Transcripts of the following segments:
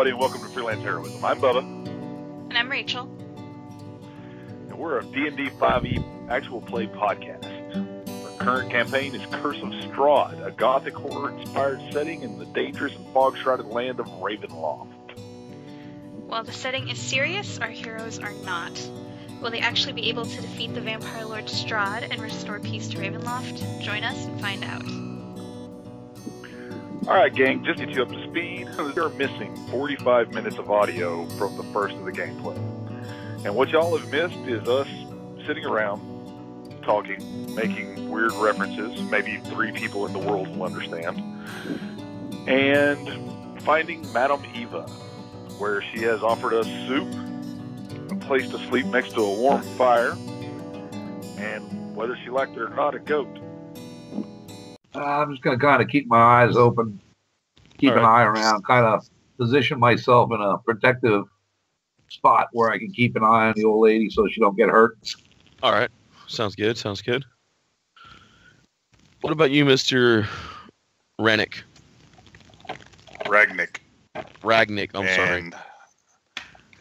everybody, and welcome to Freelance Heroism. I'm Bubba. And I'm Rachel. And we're a D&D 5e actual play podcast. Our current campaign is Curse of Strahd, a gothic horror-inspired setting in the dangerous and fog-shrouded land of Ravenloft. While the setting is serious, our heroes are not. Will they actually be able to defeat the Vampire Lord Strahd and restore peace to Ravenloft? Join us and find out. Alright, gang, just to get you up to speed, you're missing 45 minutes of audio from the first of the gameplay. And what y'all have missed is us sitting around, talking, making weird references, maybe 3 people in the world will understand, and finding Madame Eva, where she has offered us soup, a place to sleep next to a warm fire, and whether she liked it or not, a goat. I'm just going to kind of keep my eyes open, keep an eye around, kind of position myself in a protective spot where I can keep an eye on the old lady so she don't get hurt. All right. Sounds good. Sounds good. What about you, Mr. Ragnick? Ragnick. I'm sorry.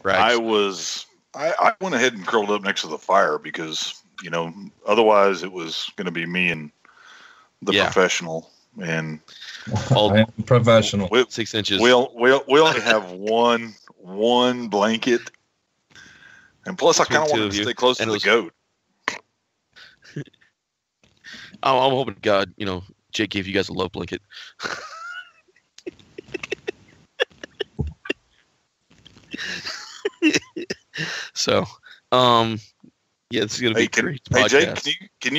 I went ahead and curled up next to the fire because, otherwise it was going to be me and the professional, and I am professional. 6 inches. We only have one blanket, and plus I kind of wanted to stay close to the goat. I'm hoping to God, Jake gave you guys a love blanket. So, this is gonna be a great podcast. Hey, Jake, can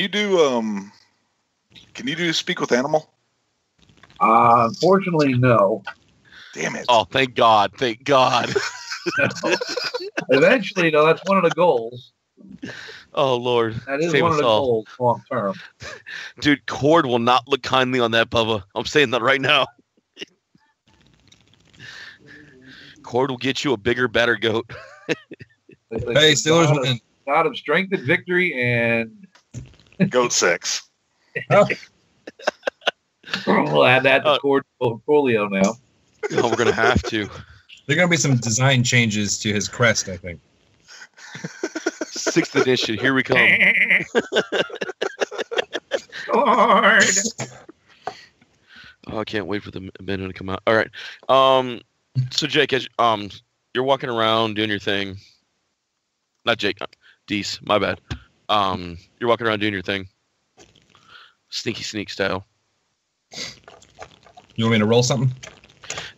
you do speak with animal? Unfortunately, no. Damn it! Oh, thank God! Thank God! Eventually, though, that's one of the goals. Oh Lord, that is one of the goals long term. Dude, Cord will not look kindly on that, Bubba. I'm saying that right now. Cord will get you a bigger, better goat. Hey, Steelers win. God of strength and victory and goat sex. We'll add that to Cord's portfolio now. Oh, we're gonna have to. There are gonna be some design changes to his crest, I think. 6th edition. Here we come. Cord. Oh, I can't wait for the amendment to come out. All right. So Jake, as you're walking around doing your thing. Not Jake, Deese, my bad. You're walking around doing your thing. Sneaky sneak style. You want me to roll something?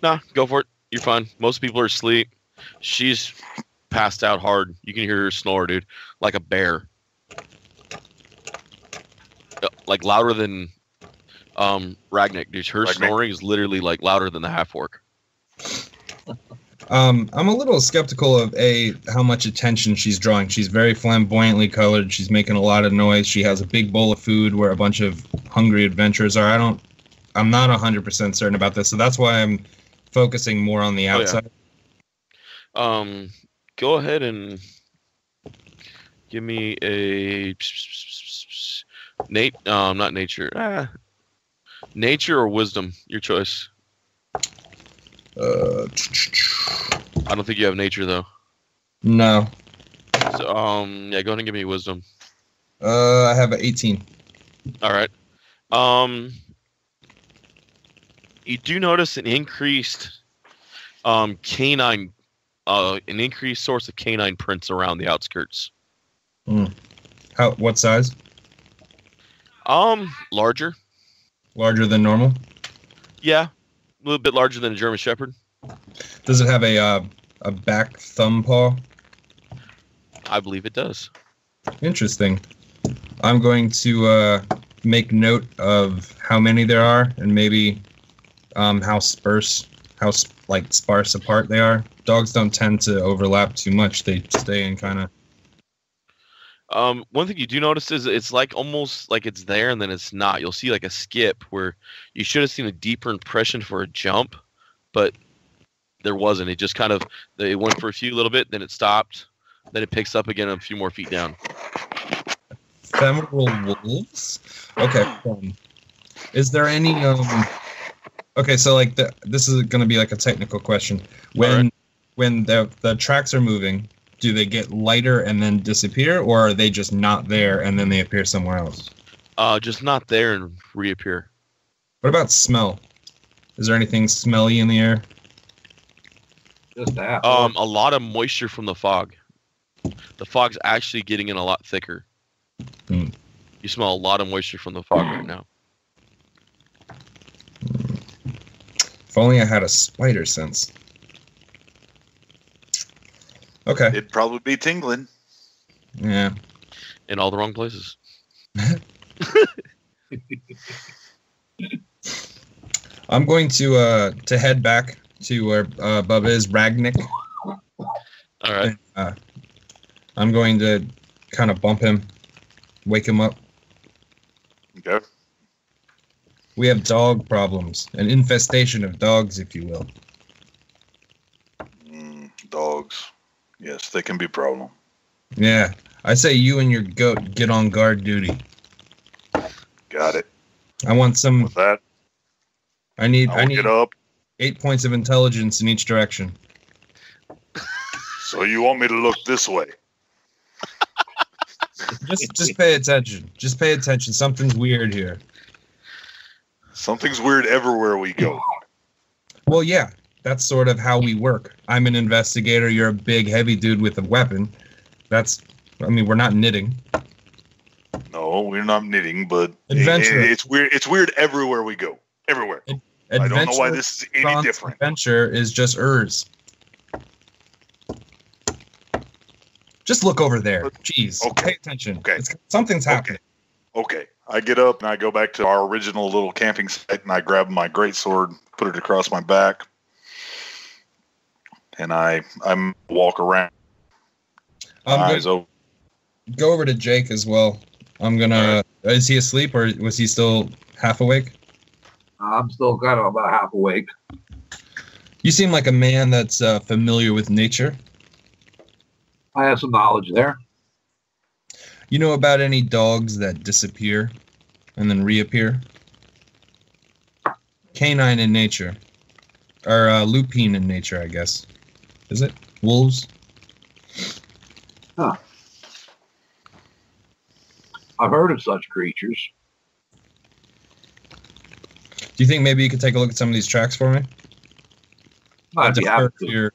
Nah, go for it. You're fine. Most people are asleep. She's passed out hard. You can hear her snore, dude. Like a bear. Like louder than Ragnick, dude. Her snoring is literally like louder than the half-orc. I'm a little skeptical of how much attention she's drawing. She's very flamboyantly colored. She's making a lot of noise. She has a big bowl of food where a bunch of hungry adventurers are. I'm not 100% certain about this, so that's why I'm focusing more on the outside. Go ahead and give me a not nature. Nature or wisdom, your choice. I don't think you have nature though. No. So, go ahead and give me wisdom. I have an 18. All right. You do notice an increased canine, an increased source of canine prints around the outskirts. What size? Larger. Larger than normal? Yeah. A little bit larger than a German Shepherd. Does it have a back thumb paw? I believe it does. Interesting. I'm going to make note of how many there are and maybe how sparse apart they are. Dogs don't tend to overlap too much. They stay in kind of. One thing you do notice is it's like almost like it's there and then it's not. You'll see like a skip where you should have seen a deeper impression for a jump, but there wasn't. It just kind of, it went for a few little bit, then it stopped, then it picks up again a few more feet down. Ephemeral wolves? Okay. Is there any Okay, so like this is going to be like a technical question. When the tracks are moving, do they get lighter and then disappear, or are they just not there and then they appear somewhere else? Just not there and reappear. What about smell? Is there anything smelly in the air? Just that. A lot of moisture from the fog. The fog's actually getting in a lot thicker. Hmm. You smell a lot of moisture from the fog right now. If only I had a spider sense. Okay. It'd probably be tingling. Yeah. In all the wrong places. I'm going to head back to where Bubba is, Ragnick. All right. I'm going to kind of bump him, wake him up. Okay. We have dog problems, an infestation of dogs, if you will. Dogs. Yes, they can be a problem. Yeah. I say you and your goat get on guard duty. Got it. I want some. With that, I need get up. 8 points of intelligence in each direction. So you want me to look this way? Just pay attention. Just pay attention. Something's weird here. Something's weird everywhere we go. Well, yeah. That's sort of how we work. I'm an investigator. You're a big, heavy dude with a weapon. We're not knitting. No, we're not knitting, but Adventure. It's weird. It's weird everywhere we go. Everywhere. I don't know why this is any different. Adventure is just Urs. Just look over there. Jeez. Okay. Pay attention. Okay. Something's happening. Okay. I get up and I go back to our original little camping site and I grab my greatsword, put it across my back, and I walk around. Eyes open. Go over to Jake as well. I'm gonna. Is he asleep or was he still half awake? I'm still kind of about half awake. You seem like a man that's familiar with nature. I have some knowledge there. You know about any dogs that disappear and then reappear? Canine in nature. Or lupine in nature, I guess. Is it? Wolves? Huh. I've heard of such creatures. Do you think maybe you could take a look at some of these tracks for me? I'd be happy to.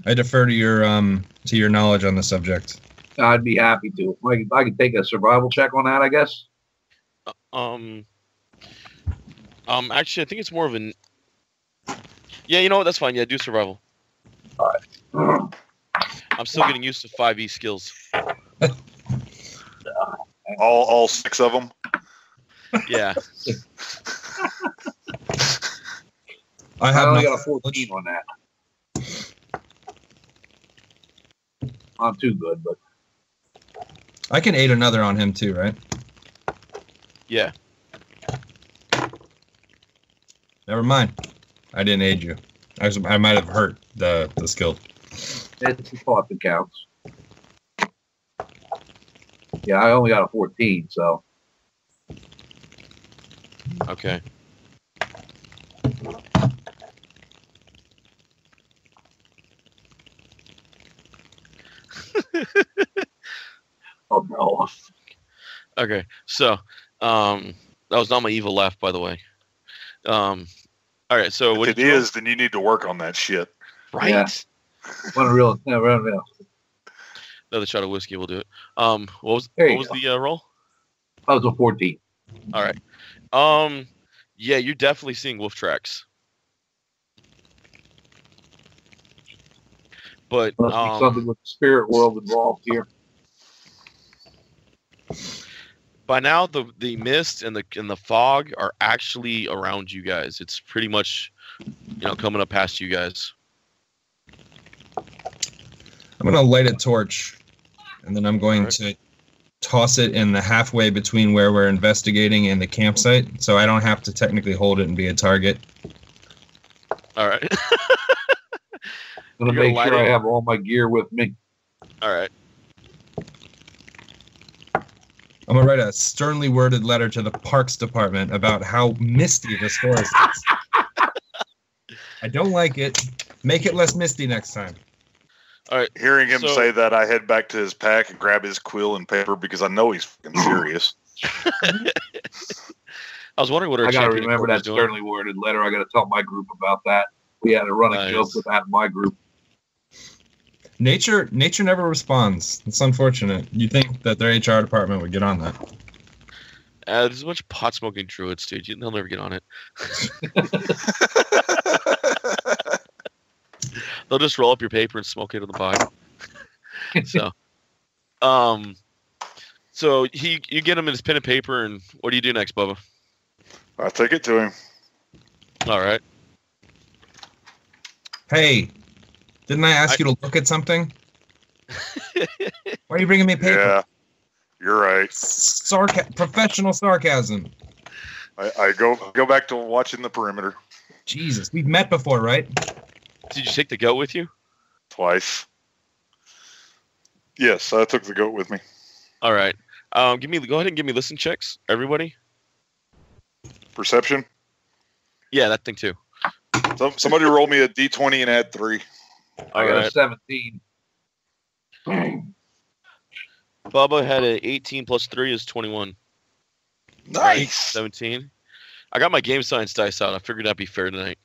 I defer to your knowledge on the subject. I'd be happy to. I could take a survival check on that, I guess. Actually, I think it's more of an. Yeah, you know what? That's fine. Yeah, do survival. All right. I'm still getting used to 5e skills. All 6 of them. Yeah. I only got a 14 on that. Not too good, but I can aid another on him too, right? Yeah. Never mind. I didn't aid you. I might have hurt the skill. it's the thought that counts. Yeah, I only got a 14, so. Okay. Oh no. Okay, so that was not my evil laugh, by the way. All right, so what if it is, then you need to work on that shit. Right. Yeah. Unreal. Unreal. Another shot of whiskey will do it. What was the roll? That was a 14. All right. Yeah, you're definitely seeing wolf tracks. But Must be something with the spirit world involved here. By now, the mist and the fog are actually around you guys. It's pretty much, coming up past you guys. I'm gonna light a torch, and then I'm going to toss it in the halfway between where we're investigating and the campsite, so I don't have to technically hold it and be a target. All right. I'm gonna make sure I have all my gear with me. All right. I'm gonna write a sternly worded letter to the Parks Department about how misty this forest is. I don't like it. Make it less misty next time. All right. Hearing him say that, I head back to his pack and grab his quill and paper because I know he's fucking serious. I was wondering what our I got to champion remember was that doing. sternly worded letter. I got to tell my group about that. We had a running joke with that in my group. Nature never responds. It's unfortunate. You'd think that their HR department would get on that. There's a bunch of pot smoking druids, dude. They'll never get on it. They'll just roll up your paper and smoke it in the pot. So you get him in his pen and paper, and what do you do next, Bubba? I take it to him. All right. Hey, didn't I ask you to look at something? Why are you bringing me paper? Yeah, you're right. Professional sarcasm. I go back to watching the perimeter. Jesus, we've met before, right? Did you take the goat with you? Twice. Yes, I took the goat with me. All right. Go ahead and give me listen checks, everybody. Perception? Yeah, that thing too. Somebody roll me a D20 and add 3. I got a 17. Bubba had an 18 plus 3 is 21. Nice. 17. I got my game science dice out. I figured that'd be fair tonight.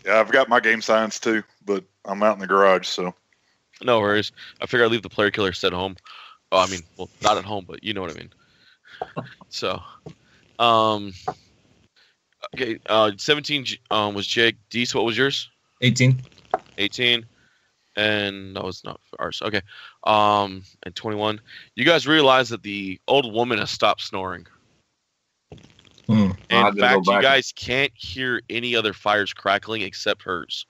Yeah, I've got my game science too, but I'm out in the garage, so. No worries. I figured I'd leave the player killer set at home. Oh, I mean, well, not at home, but you know what I mean. So, okay, 17 was Jake. Deese, what was yours? 18. 18. And that was not ours. Okay. And 21. You guys realize that the old woman has stopped snoring. And in fact, you guys can't hear any other fires crackling except hers.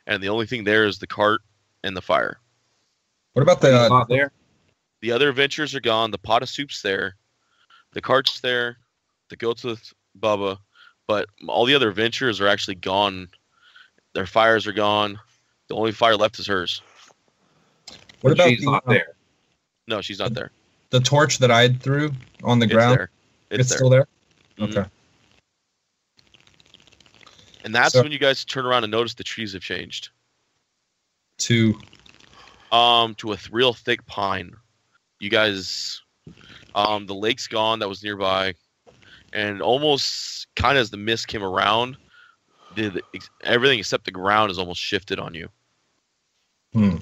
And the only thing there is the cart and the fire. What about the not there? The other adventures are gone. The pot of soup's there. The cart's there. The goat's with Bubba. But all the other adventures are actually gone. Their fires are gone. The only fire left is hers. What about she's not there? No, she's not there. The torch that I threw on the ground? There. It's still there? Mm-hmm. Okay. And that's when you guys turn around and notice the trees have changed. To a real thick pine. You guys, the lake's gone that was nearby, and almost kind of as the mist came around, everything except the ground is almost shifted on you. Well,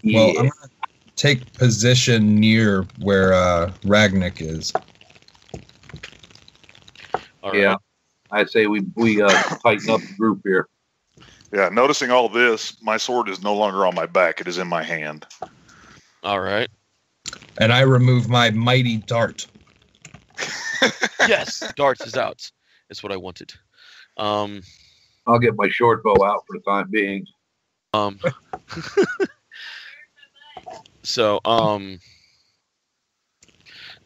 I'm going to take position near where Ragnik is. All right. Yeah, I'd say we tighten up the group here. Yeah, noticing all this, my sword is no longer on my back. It is in my hand. All right. And I remove my mighty dart. Yes, darts is out. That's what I wanted. I'll get my short bow out for the time being. So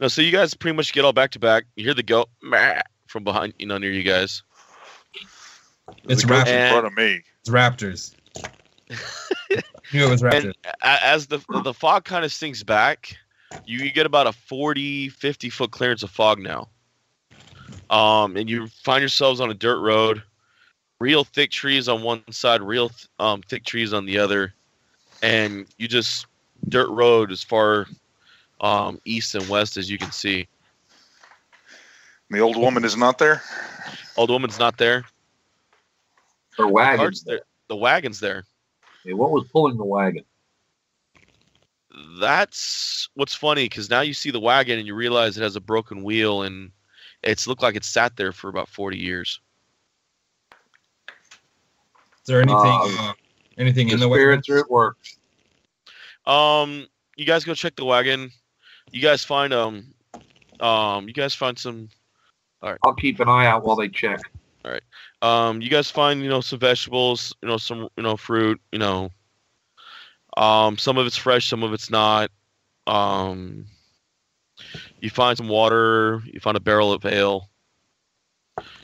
no, so you guys pretty much get all back to back. You hear the goat from behind, near you guys. It's raptors in front of me. It's raptors. Knew it was raptors. And as the fog kind of sinks back, you get about a 40, 50 foot clearance of fog now. And you find yourselves on a dirt road, real thick trees on one side, real thick trees on the other, and you just dirt road as far east and west as you can see. The old woman is not there? Old woman's not there. Her wagon's there. The wagon's there. Hey, what was pulling the wagon? That's what's funny, because now you see the wagon and you realize it has a broken wheel, and it's looked like it's sat there for about 40 years. Is there anything in the wagon? Spirits are at work. You guys go check the wagon. You guys find some. All right. I'll keep an eye out while they check. All right. You guys find some vegetables, some fruit, some of it's fresh, some of it's not. You find some water. You find a barrel of ale.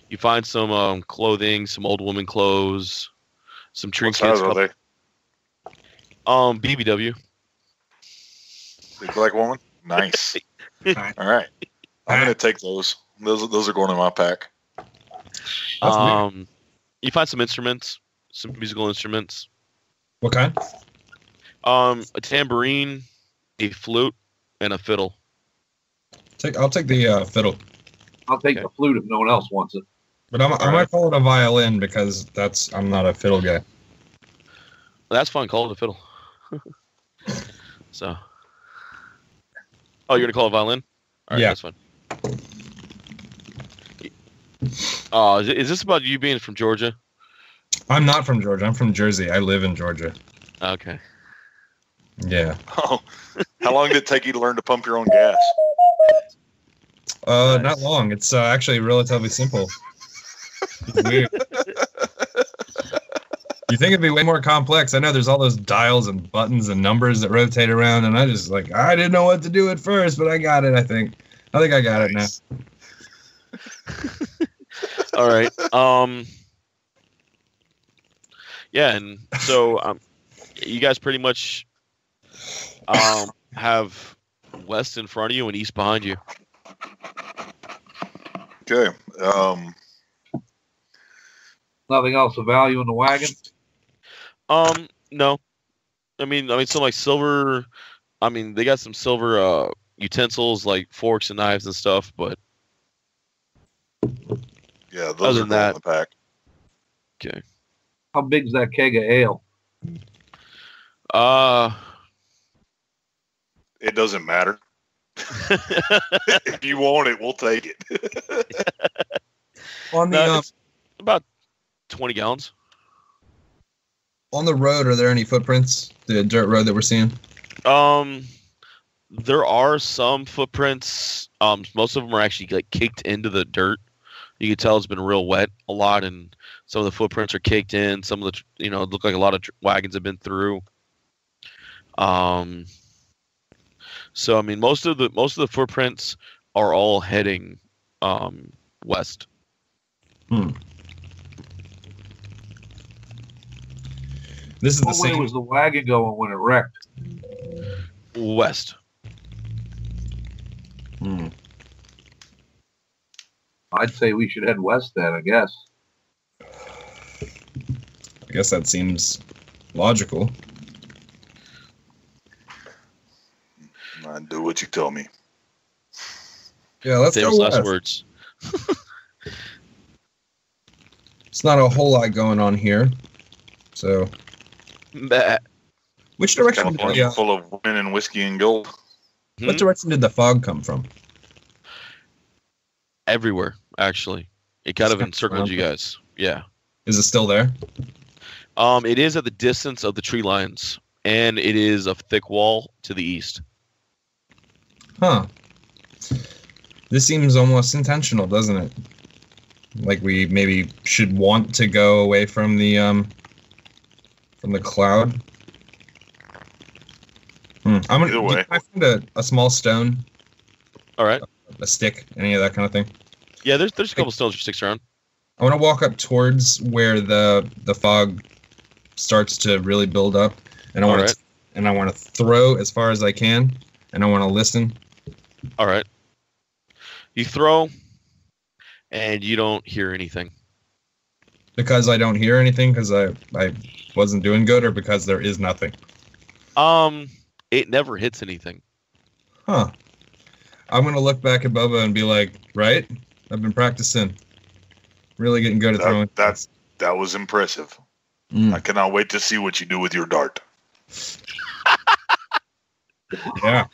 You find some clothing, some old woman clothes, some trinkets. What size are they? BBW. Big black woman. Nice. All right. I'm gonna take those. Those are going in my pack. You find some instruments, some musical instruments. What kind? A tambourine, a flute, and a fiddle. I'll take the fiddle. I'll take the flute if no one else wants it. But I might call it a violin because I'm not a fiddle guy. Well, that's fine. Call it a fiddle. So. Oh, you're gonna call it violin? All right, yeah, that's fine. Is this about you being from Georgia? I'm not from Georgia. I'm from Jersey. I live in Georgia. Okay. Yeah. Oh, how long did it take you to learn to pump your own gas? Nice. Not long. It's actually relatively simple. It's weird. You think it'd be way more complex? I know there's all those dials and buttons and numbers that rotate around, and I didn't know what to do at first, but I got it. I think I got it now. All right. Yeah, and so you guys pretty much have west in front of you and east behind you. Okay. Nothing else of value in the wagon? No. I mean, some like silver. I mean, they got some silver utensils like forks and knives and stuff, but yeah, those are in the pack. Okay. How big's that keg of ale? It doesn't matter. If you want it, we'll take it. On the it's about 20 gallons. On the road, are there any footprints? The dirt road that we're seeing? There are some footprints. Most of them are actually like caked into the dirt. You can tell it's been real wet a lot, and some of the footprints are caked in. Some of the, it look like a lot of wagons have been through. So I mean, most of the footprints are all heading west. This is What way was the wagon going when it wrecked? West. I'd say we should head west then, I guess. I guess that seems logical. Do what you tell me. Yeah, let's go last west. Words. It's not a whole lot going on here. So, which direction? Full of women and whiskey and gold. What direction did the fog come from? Everywhere, actually. It kind of encircled you guys. Yeah. Is it still there? It is at the distance of the tree lines, and it is a thick wall to the east. Huh. This seems almost intentional, doesn't it? Like we maybe should want to go away from the cloud. I'm gonna. Either way. Can I find a small stone? All right. A stick, any of that kind of thing. Yeah, there's a couple stones or sticks around. I want to walk up towards where the fog starts to really build up, and I want to throw as far as I can, and I want to listen. All right. You throw, and you don't hear anything. Because I don't hear anything, because I wasn't doing good, or because there is nothing. It never hits anything. Huh. I'm gonna look back at Bubba and be like, right? I've been practicing. Really getting good at throwing. That was impressive. I cannot wait to see what you do with your dart. Yeah.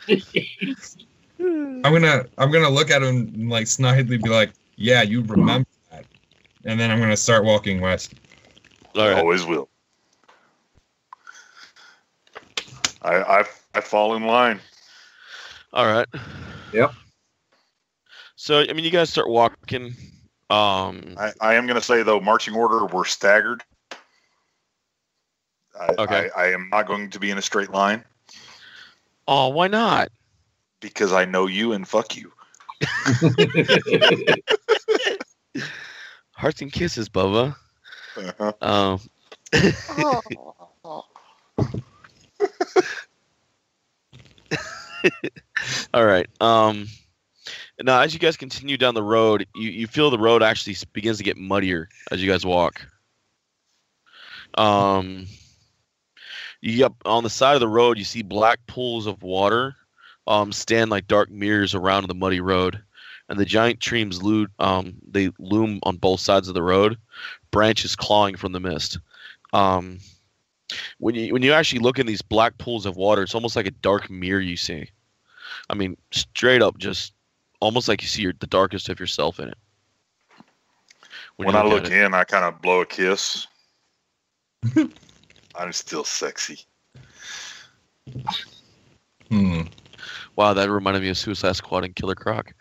I'm gonna look at him and like snidely be like, yeah, you remember that. And then I'm gonna start walking west. All right. Always will. I fall in line. All right. Yep. So I mean, you guys start walking. I am going to say though, marching order, we're staggered. Okay. I am not going to be in a straight line. Oh, why not? Because I know you and fuck you. Hearts and kisses, Bubba. All right. Now, as you guys continue down the road, you feel the road actually begins to get muddier as you guys walk. You up on the side of the road, you see black pools of water stand like dark mirrors around the muddy road, and the giant trees they loom on both sides of the road, branches clawing from the mist. When you actually look in these black pools of water, it's almost like a dark mirror you see. I mean, straight up, just almost like you see the darkest of yourself in it. When I look in, I kind of blow a kiss. I'm still sexy. Wow, that reminded me of Suicide Squad and Killer Croc.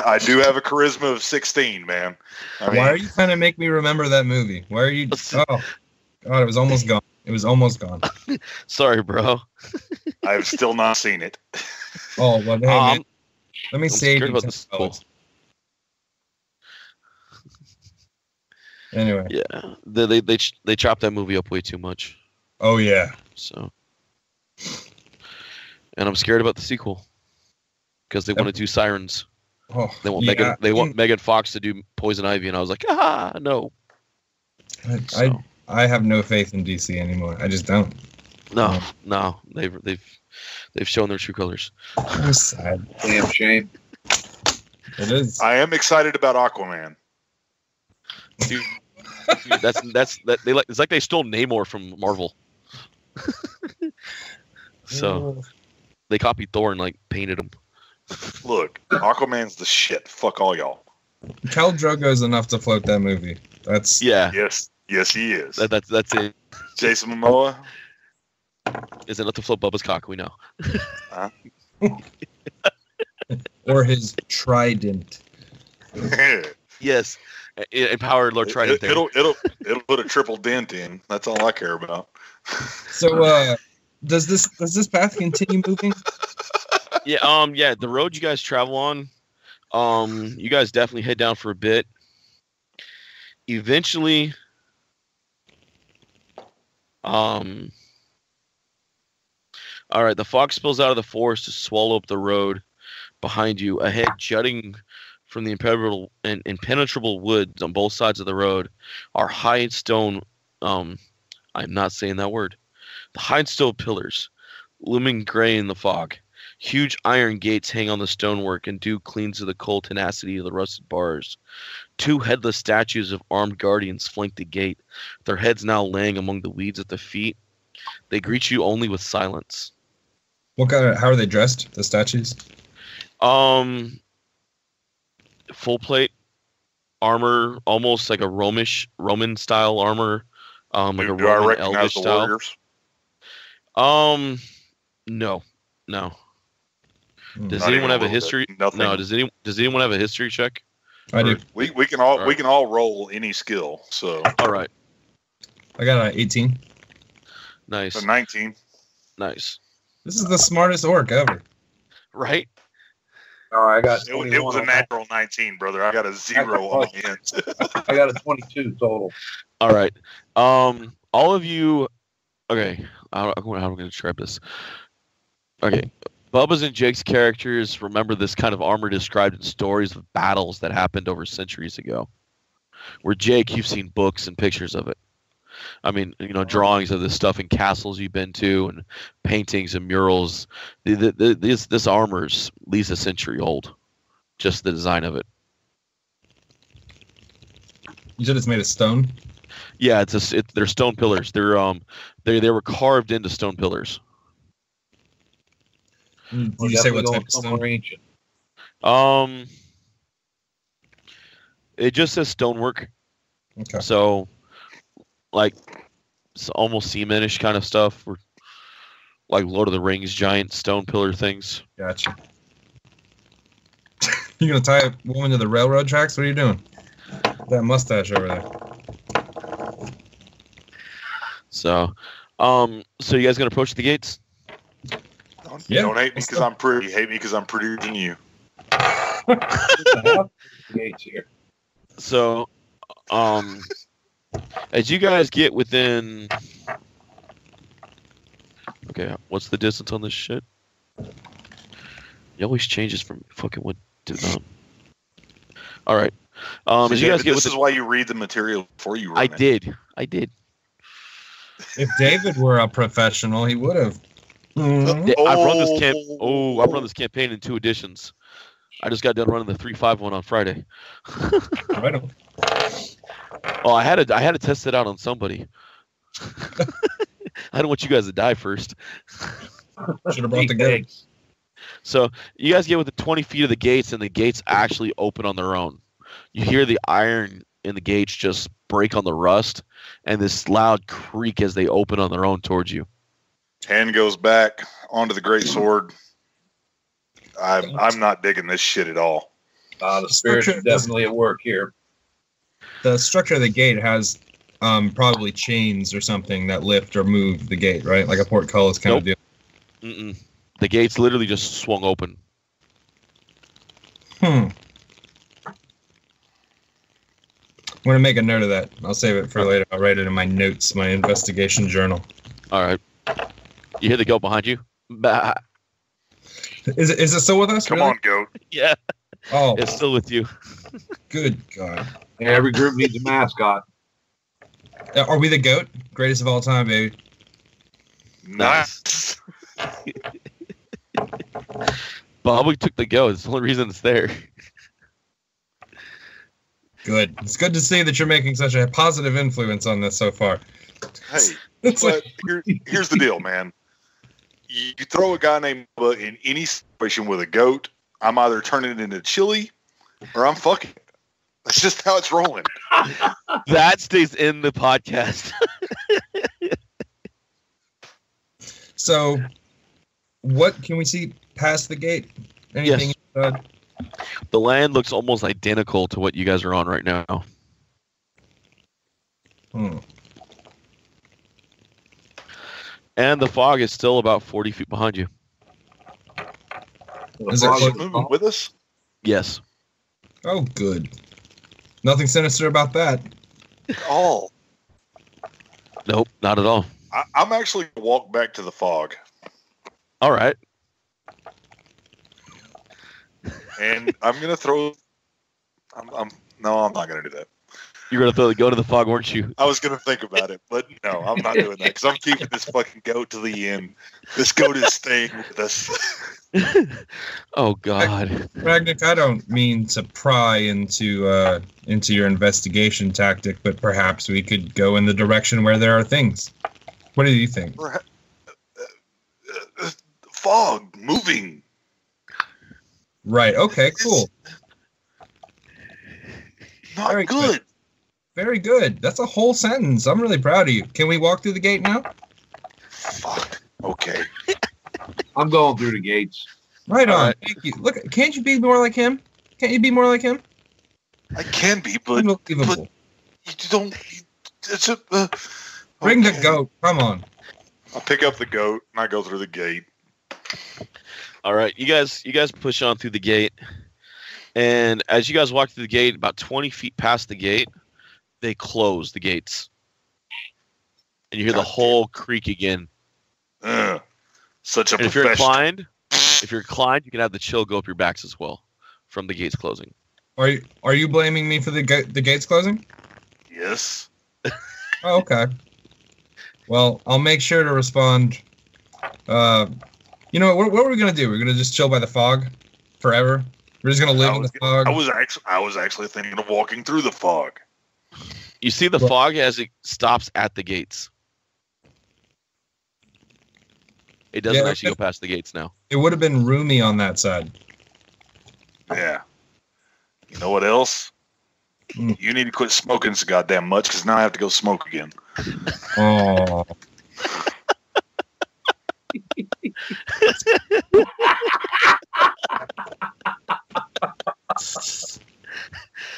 I do have a charisma of 16, man. Why are you trying to make me remember that movie? Why are you? Oh, God, it was almost gone. It was almost gone. Sorry, bro. I've still not seen it. Oh, well, hey, man. Let me save you. Anyway. Yeah, they chopped that movie up way too much. Oh yeah. So, and I'm scared about the sequel because they want to do Sirens. Oh, they want Megan Fox to do Poison Ivy, and I was like, no. I have no faith in DC anymore. I just don't. No, they've shown their true colors. I'm sad. Damn shame. It is. I am excited about Aquaman. Dude, it's like they stole Namor from Marvel. So they copied Thor and like painted him. Look, Aquaman's the shit. Fuck all y'all. Khal Drogo's enough to float that movie. That's Yes, he is. That's it. Jason Momoa is enough to float Bubba's cock. We know. Or his trident. Yes, empowered Lord Trident. It'll put a triple dent in. That's all I care about. So, does this path continue moving? Yeah. The road you guys travel on, you guys definitely head down for a bit. Eventually, all right, the fog spills out of the forest to swallow up the road behind you. Ahead, jutting from the impenetrable woods on both sides of the road, are high stone. I'm not saying that word. The high stone pillars, looming gray in the fog. Huge iron gates hang on the stonework, and dew clings to the cold tenacity of the rusted bars. Two headless statues of armed guardians flank the gate, their heads now laying among the weeds at the feet. They greet you only with silence. How are they dressed, the statues? Full plate armor, almost like a Roman style armor. Like a Roman Elvish style. Warriors? No. Does anyone have a history? Nothing. No. Does anyone have a history check? I do. We can all roll any skill. So all right. I got an 18. Nice. A 19. Nice. This is the smartest orc ever. Right? Oh, I got. It was a natural 19, brother. I got a 0 on the end. I got a 22 total. All right. All of you. Okay. How am I going to describe this? Okay. Bubba's and Jake's characters remember this kind of armor described in stories of battles that happened over centuries ago. Where Jake, you've seen books and pictures of it. I mean, drawings of this stuff in castles you've been to, and paintings and murals. This armor's at least a century old. Just the design of it. You said it's made of stone? Yeah, they're stone pillars. They were carved into stone pillars. Did you say what type of stone? Ancient. It just says stonework. Okay. So, like, it's almost Seamanish kind of stuff, or like Lord of the Rings giant stone pillar things. Gotcha. You gonna tie a woman to the railroad tracks? What are you doing? That mustache over there. So you guys gonna approach the gates? Don't hate me because I'm pretty. Hate me because I'm prettier than you. Gates here. So, as you guys get within, okay, what's the distance on this shit? It always changes from fucking what to. All right. As you guys get this is why you read the material before you run it. I did. If David were a professional, he would have. I've run this campaign in 2 editions. I just got done running the 3.5 one on Friday. Right on. Oh, I had to test it out on somebody. I don't want you guys to die first. Should have brought the gates. So you guys get within 20 feet of the gates, and the gates actually open on their own. You hear the iron in the gates just break on the rust, and this loud creak as they open on their own towards you. Hand goes back onto the great sword. I'm not digging this shit at all. The spirits are definitely at work here. The structure of the gate has probably chains or something that lift or move the gate, right? Like a portcullis kind of deal. Mm-mm. The gates literally just swung open. I'm going to make a note of that. I'll save it for later. I'll write it in my notes, my investigation journal. All right. You hear the goat behind you? Bah. Is it still with us? Come on, goat. Yeah. Oh, it's still with you. Good God. Yeah, every group needs a mascot. Are we the goat? Greatest of all time, baby. Nice. Bob, took the goat. It's the only reason it's there. Good. It's good to see that you're making such a positive influence on this so far. Hey, but here's the deal, man. You throw a guy named Bubba in any situation with a goat, I'm either turning it into chili or I'm fucking it. That's just how it's rolling. That stays in the podcast. So, what can we see past the gate? Anything? Yes. The land looks almost identical to what you guys are on right now. And the fog is still about 40 feet behind you. Is it moving with us? Yes. Oh, good. Nothing sinister about that. Oh. Nope, not at all. I'm actually going to walk back to the fog. All right. And I'm going to throw... No, I'm not going to do that. You're going to go to the fog, weren't you? I was going to think about it, but no, I'm not doing that because I'm keeping this fucking goat to the end. This goat is staying with us. Oh, God. Ragnick, I don't mean to pry into your investigation tactic, but perhaps we could go in the direction where there are things. What do you think? Fog, moving. Right, okay, cool. Not very good. Very good. That's a whole sentence. I'm really proud of you. Can we walk through the gate now? Fuck. Okay. I'm going through the gates. Right on. Thank you. Look, can't you be more like him? Can't you be more like him? I can be, but you don't. It's a. Bring the goat. Come on. I'll pick up the goat and I go through the gate. All right, you guys push on through the gate, and as you guys walk through the gate, about 20 feet past the gate, they close the gates, and you hear the whole creak again. Such a and if you're inclined, you can have the chill go up your backs as well from the gates closing. Are you blaming me for the gates closing? Yes. Oh, okay. Well, I'll make sure to respond. You know what are we gonna do? We're gonna just chill by the fog forever. We're just gonna live in the fog. I was actually thinking of walking through the fog. You see the fog as it stops at the gates. It doesn't actually go past the gates now. It would have been roomy on that side. Yeah. You know what else? You need to quit smoking so goddamn much because now I have to go smoke again. Oh.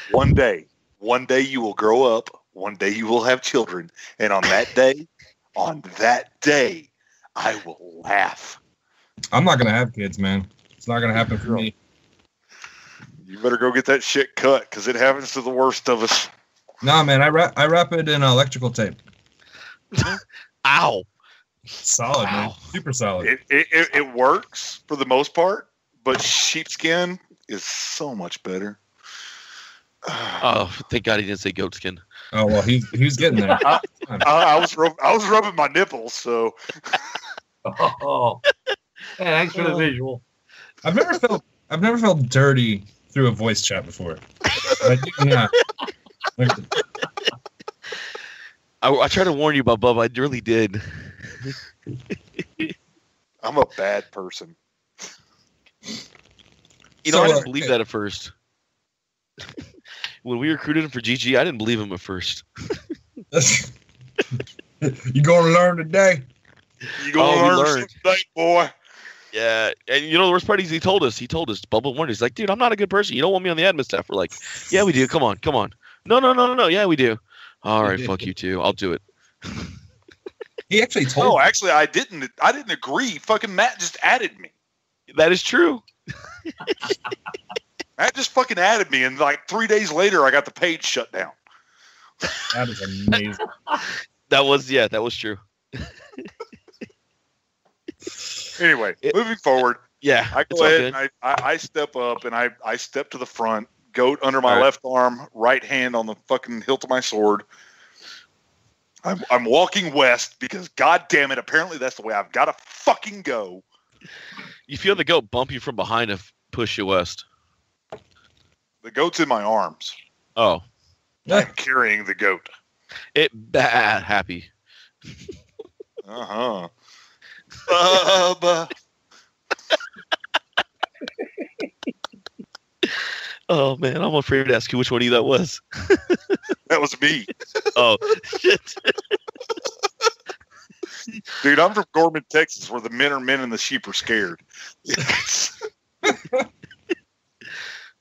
One day you will grow up. One day you will have children. And on that day, I will laugh. I'm not going to have kids, man. It's not going to happen for me. You better go get that shit cut because it happens to the worst of us. Nah, man. I wrap it in electrical tape. Ow. Solid, man. Super solid. It works for the most part, but sheepskin is so much better. Oh, thank God he didn't say goatskin. Oh well, he's getting there. I was rubbing my nipples, so Oh, hey, thanks for the visual. I've never felt dirty through a voice chat before. Yeah. I tried to warn you about Bubba. I really did. I'm a bad person. You know, I didn't believe that at first. When we recruited him for GG, I didn't believe him at first. You gonna learn today? You gonna learn today, boy. Yeah, and you know the worst part is he told us, Bubba warned us. He's like, dude, I'm not a good person. You don't want me on the admin staff. We're like, yeah, we do. Come on. No. Yeah, we do. All right, fuck you too. I'll do it. He actually told. No, actually, I didn't agree. Fucking Matt just added me. That is true. Matt just fucking added me, and like 3 days later, I got the page shut down. That is amazing. That was true. Anyway, moving forward. Yeah, I go ahead and I step up and I step to the front, goat under my left arm, right hand on the fucking hilt of my sword. I'm walking west because, god damn it, apparently that's the way I've got to fucking go. You feel the goat bump you from behind and push you west. The goat's in my arms. Oh. I'm carrying the goat. Happy. Uh-huh. Bubba. Oh, man, I'm afraid to ask you which one of you that was. That was me. Oh, shit. Dude, I'm from Gorman, Texas, where the men are men and the sheep are scared.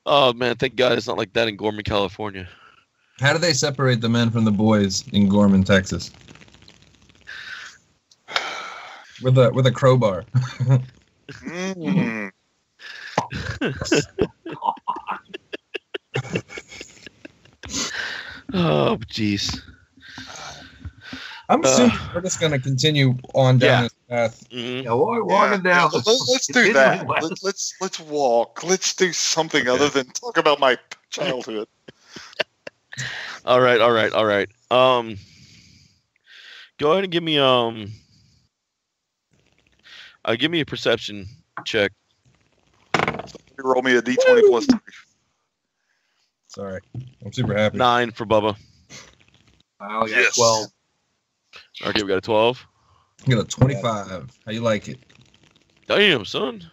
Oh, man, thank God it's not like that in Gorman, California. How do they separate the men from the boys in Gorman, Texas? With a crowbar. Mm. Oh, jeez. I'm assuming we're just going to continue on down this path. Mm-hmm. Yeah, walking down. Let's do that. Let's walk. Let's do something other than talk about my childhood. All right. Go ahead and give me give me a perception check. You roll me a d20 plus 3. Sorry, I'm super happy. 9 for Bubba. I only got 12. Okay, we got a 12. I got a 25. How you like it? Damn, son.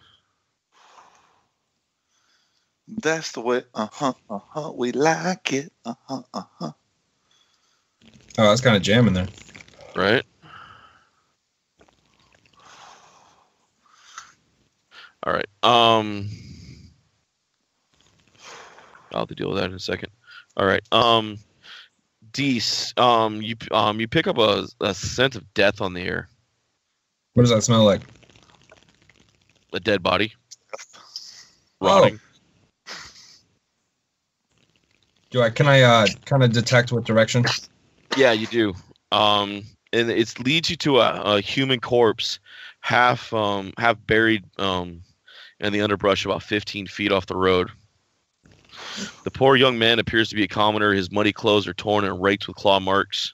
That's the way. We like it. Oh, that's kind of jamming there. Right. All right. I'll have to deal with that in a second. All right. Dees, you pick up a scent of death on the air. What does that smell like? A dead body. Rotting. Can I kind of detect what direction? Yeah, you do. And it leads you to a human corpse, half buried in the underbrush, about 15 feet off the road. The poor young man appears to be a commoner. His muddy clothes are torn and raked with claw marks.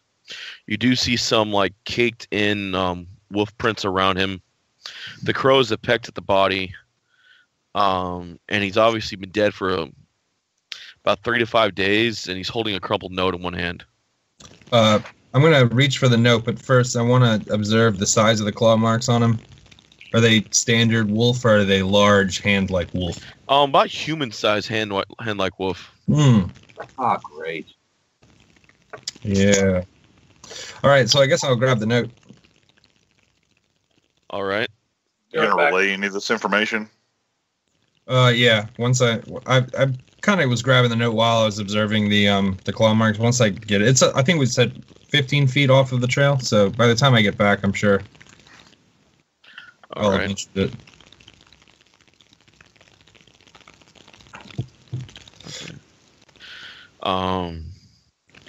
You do see some caked in wolf prints around him. The crows have pecked at the body, and he's obviously been dead for about 3 to 5 days, and he's holding a crumpled note in one hand. I'm going to reach for the note, but first I want to observe the size of the claw marks on him. Are they standard wolf, or are they large hand-like wolf? About human-sized hand-like wolf. Ah, great. Yeah. All right, so I guess I'll grab the note. All right. You're going to relay any of this information? Yeah. Once I kind of was grabbing the note while I was observing the claw marks. Once I get it, I think we said 15 feet off of the trail. So by the time I get back, I'm sure All right. mention it. All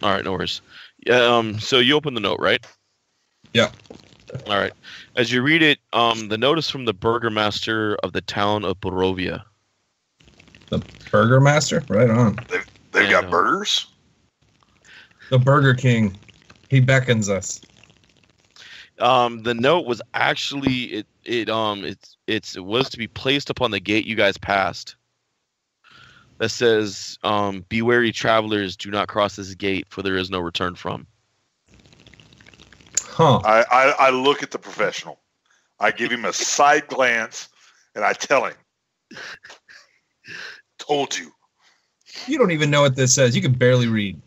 right, no worries. Yeah. So you open the note, right? Yeah. All right. As you read it, the notice from the burgomaster of the town of Borovia. The Burger Master? Right on. They've Yeah, got burgers? The Burger King. He beckons us. The note was actually it was to be placed upon the gate you guys passed. That says, "Be wary, travelers, do not cross this gate, for there is no return from." Huh. I look at the professional. I give him a side glance, and I tell him, "Told you." You don't even know what this says. You can barely read.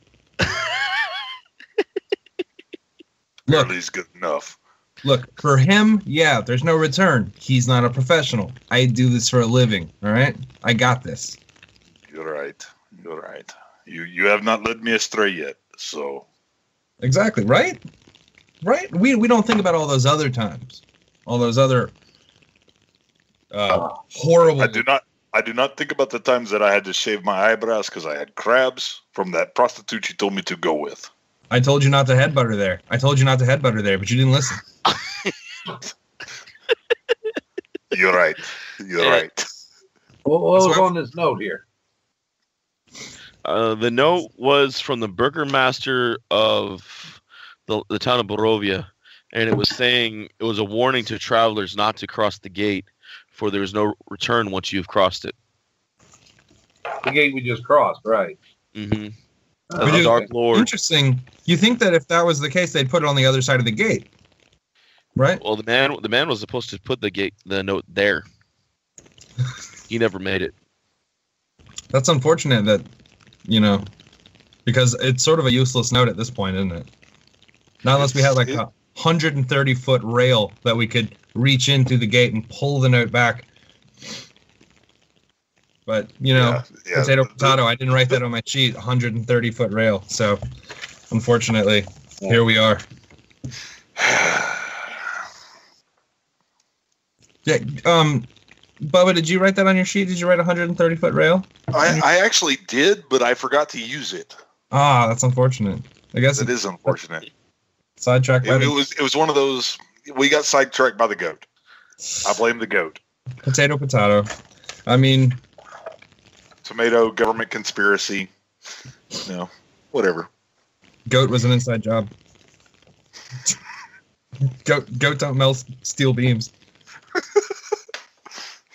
Look, Barely's good enough. Look, for him, yeah, there's no return. He's not a professional. I do this for a living, all right? I got this. You're right. You're right. You have not led me astray yet, so... Exactly, right? Right? We don't think about all those other times. All those other horrible... I do not think about the times that I had to shave my eyebrows because I had crabs from that prostitute you told me to go with. I told you not to head butter there. But you didn't listen. You're right. You're right. What was on this note here? The note was from the burgomaster of the town of Borovia, and it was saying it was a warning to travelers not to cross the gate, for there is no return once you've crossed it. The gate we just crossed, right? Mm-hmm. Oh, The Dark Lord. Interesting. You think that if that was the case, they'd put it on the other side of the gate, right? Well, the man was supposed to put the note there. He never made it. That's unfortunate that, because it's sort of a useless note at this point, isn't it? Not unless we had like a 130-foot rail that we could reach in through the gate and pull the note back. But, potato, I didn't write that on my sheet, 130-foot rail. So, unfortunately, here we are. Yeah, Bubba, did you write that on your sheet? Did you write 130-foot rail? I actually did, but I forgot to use it. Ah, that's unfortunate. I guess it is unfortunate. Sidetracked. It was one of those. We got sidetracked by the goat. I blame the goat. Potato. I mean, tomato government conspiracy. Whatever. Goat was an inside job. Goat don't melt steel beams.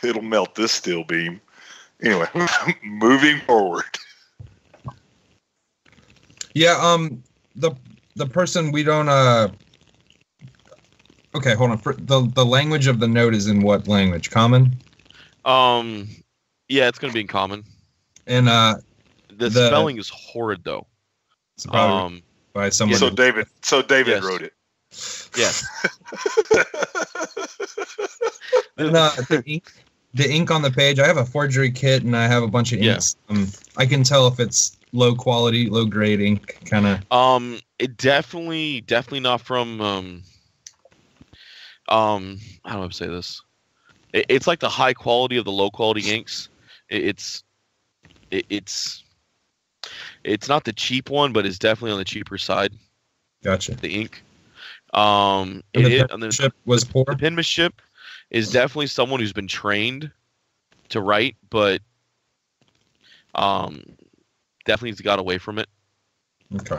It'll melt this steel beam. Anyway, moving forward. Yeah, the person we don't okay, hold on. The language of the note is in what language? Common? Yeah, it's gonna be in common. And the spelling is horrid though. It's probably by someone. So David yes. wrote it. Yes. And, the ink on the page, I have a forgery kit and I have a bunch of inks. Yeah. I can tell if it's low quality, low grade ink kind of. It definitely not from how do I say this? It's like the high quality of the low quality inks. It's not the cheap one, but it's definitely on the cheaper side. Gotcha. The ink. The penmanship was poor. The penmanship is definitely someone who's been trained to write, but definitely got away from it. Okay.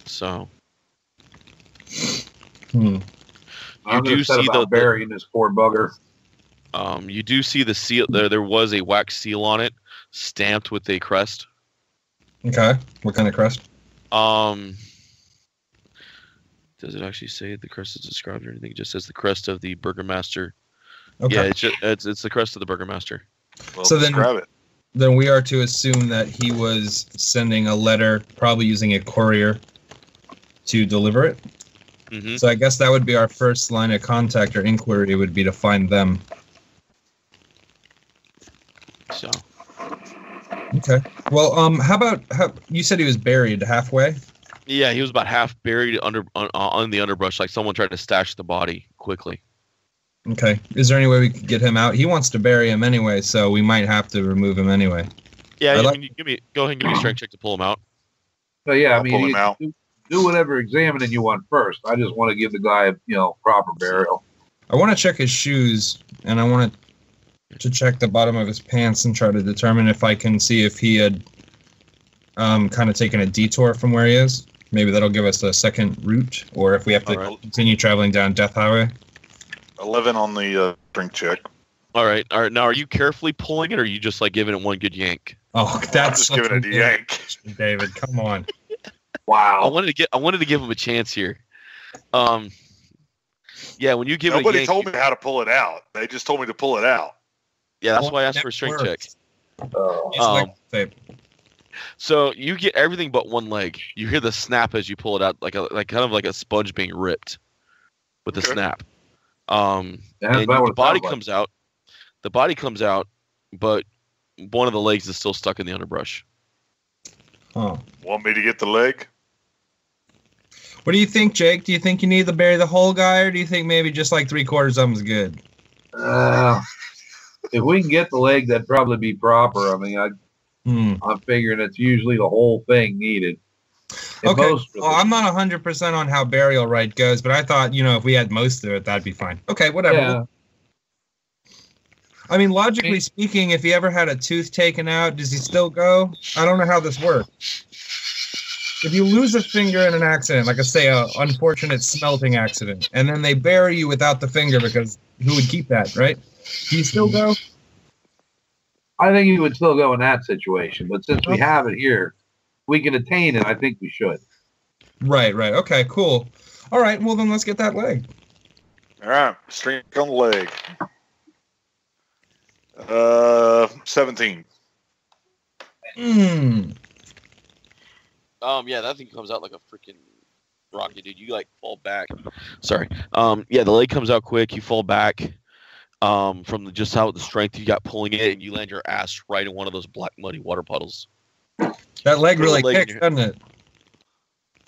So. You do see burying this poor bugger. You do see the seal. There was a wax seal on it, stamped with a crest. Okay. What kind of crest? Does it actually say the crest is described or anything? It just says the crest of the burgomaster. Okay. Yeah, it's the crest of the burgomaster. Well, so then we are to assume that he was sending a letter, probably using a courier, to deliver it. Mm-hmm. So I guess that would be our first line of contact or inquiry would be to find them. So. Okay. Well, how you said he was buried halfway? Yeah, he was about half buried on the underbrush, like someone tried to stash the body quickly. Okay. Is there any way we could get him out? He wants to bury him anyway, so we might have to remove him anyway. Yeah, go ahead and give me a strength check to pull him out. So yeah, I'll pull him out. Do do whatever examining you want first. I just want to give the guy, proper burial. I want to check his shoes, and I want to check the bottom of his pants and try to determine if I can see if he had kind of taken a detour from where he is. Maybe that'll give us a second route, or if we have to continue traveling down Death Highway. 11 on the drink check. All right. Now, are you carefully pulling it, or are you just like giving it one good yank? Oh, that's I'm just giving it a yank. David, come on. Wow. I wanted to give him a chance here. Yeah, when you give Nobody it a yank, told me how to pull it out. They just told me to pull it out. Yeah, that's why I asked for a strength check. So you get everything but one leg. You hear the snap as you pull it out, like kind of like a sponge being ripped with the snap. And the body comes out. The body comes out, but one of the legs is still stuck in the underbrush. Oh. Want me to get the leg? What do you think, Jake? Do you think you need to bury the whole guy, or do you think maybe just like 3/4 of him is good? If we can get the leg, that'd probably be proper. I mean, I'm figuring it's usually the whole thing needed. Okay. Well, I'm not 100% on how burial rite goes, but I thought, if we had most of it, that'd be fine. Okay, whatever. Yeah. I mean, logically speaking, if he ever had a tooth taken out, does he still go? I don't know how this works. If you lose a finger in an accident, like I say, a unfortunate smelting accident, and then they bury you without the finger because who would keep that, right? Do you still go? I think you would still go in that situation, but since we have it here, we can attain it. I think we should. Right. Okay, cool. All right, well then let's get that leg. All right, strength on the leg. 17. Yeah, that thing comes out like a freaking rocket, dude. You like fall back. Sorry. Yeah, the leg comes out quick. You fall back. From just how the strength you got pulling it, and you land your ass right in one of those black muddy water puddles. That leg really kicks, doesn't it?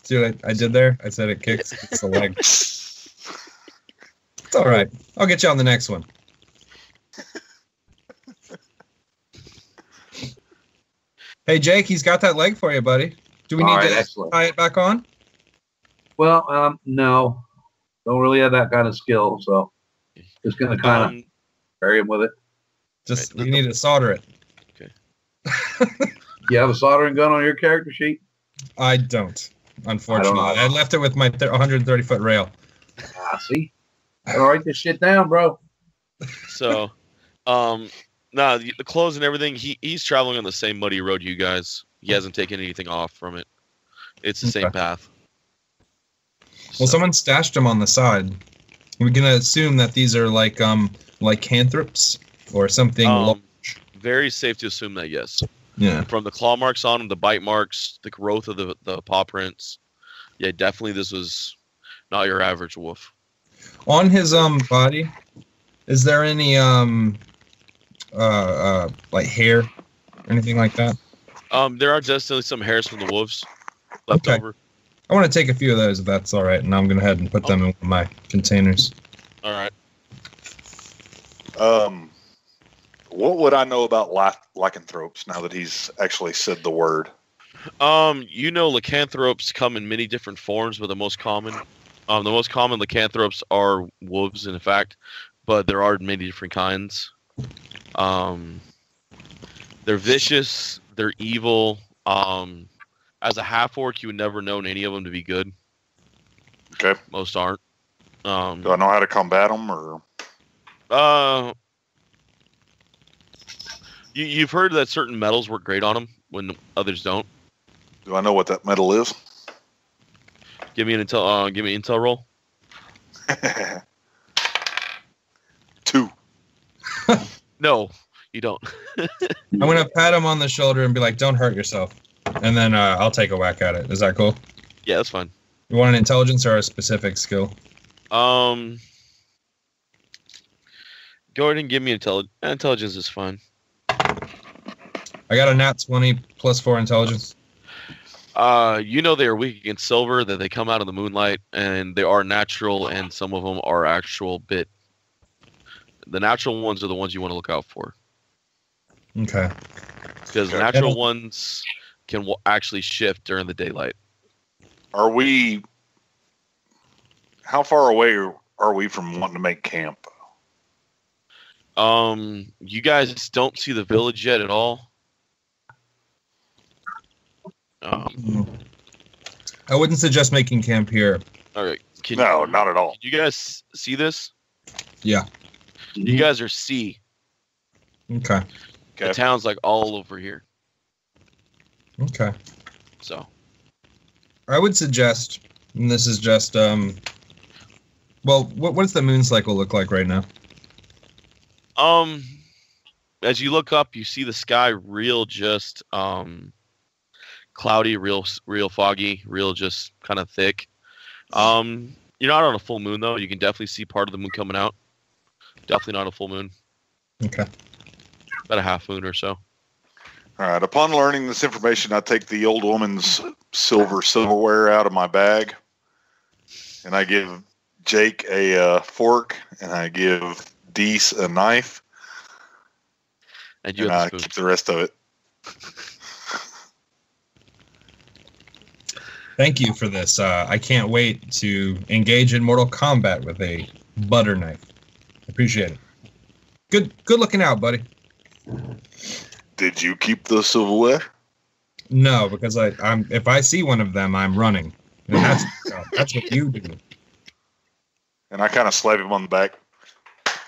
See what I did there? I said it kicks. It's the leg. It's all right. I'll get you on the next one. Hey, Jake, he's got that leg for you, buddy. Do we need to tie it back on? Well, no. Don't really have that kind of skill, so just going to kind of bury him with it. Just you need to solder it. Okay. You have a soldering gun on your character sheet? I don't, unfortunately. I left it with my 130-foot rail. See? I gotta write this shit down, bro. So, the clothes and everything, he's traveling on the same muddy road you guys. He hasn't taken anything off from it. It's the same path. Well, someone stashed them on the side. We're gonna assume that these are like lycanthropes or something large. Very safe to assume that, yes. Yeah. From the claw marks on them, the bite marks, the growth of the paw prints. Yeah, definitely this was not your average wolf. On his body, is there any like hair or anything like that? There are definitely some hairs from the wolves left over. I want to take a few of those if that's all right, and I'm going to head and put them in my containers. All right. What would I know about lycanthropes now that he's actually said the word? Lycanthropes come in many different forms, but the most common lycanthropes are wolves, in fact, but there are many different kinds. They're vicious. They're evil. As a half-orc, you would never known any of them to be good. Okay. Most aren't. Do I know how to combat them, or? You've heard that certain metals work great on them when others don't. Do I know what that metal is? Give me an intel. Give me an intel roll. 2. No, you don't. I'm going to pat him on the shoulder and be like, "Don't hurt yourself," and then I'll take a whack at it. Is that cool? Yeah, that's fine. You want an intelligence or a specific skill? Go ahead and give me intelligence. Intelligence is fine. I got a nat 20 plus 4 intelligence. They are weak against silver, that they come out of the moonlight, and they are natural, and some of them are actual bit. The natural ones are the ones you want to look out for. Okay. Because natural ones can actually shift during the daylight. Are we? How far away are we from wanting to make camp? You guys don't see the village yet at all. I wouldn't suggest making camp here. All right. No, not at all. Can you guys see this? Yeah. You guys are C. Okay. Okay. The town's like all over here. Okay. So I would suggest, and this is just, well, what does the moon cycle look like right now? as you look up, you see the sky real just cloudy, real foggy, real just kind of thick. You're not on a full moon though. You can definitely see part of the moon coming out. Definitely not a full moon. Okay. About a half moon or so. All right. Upon learning this information, I take the old woman's silverware out of my bag, and I give Jake a fork, and I give Deese a knife, And you and have I the spoon. keep the rest of it. Thank you for this. I can't wait to engage in Mortal Kombat with a butter knife. Appreciate it. Good looking out, buddy. Did you keep the silverware? No, because I'm if I see one of them, I'm running. And that's what you do. And I kind of slap him on the back.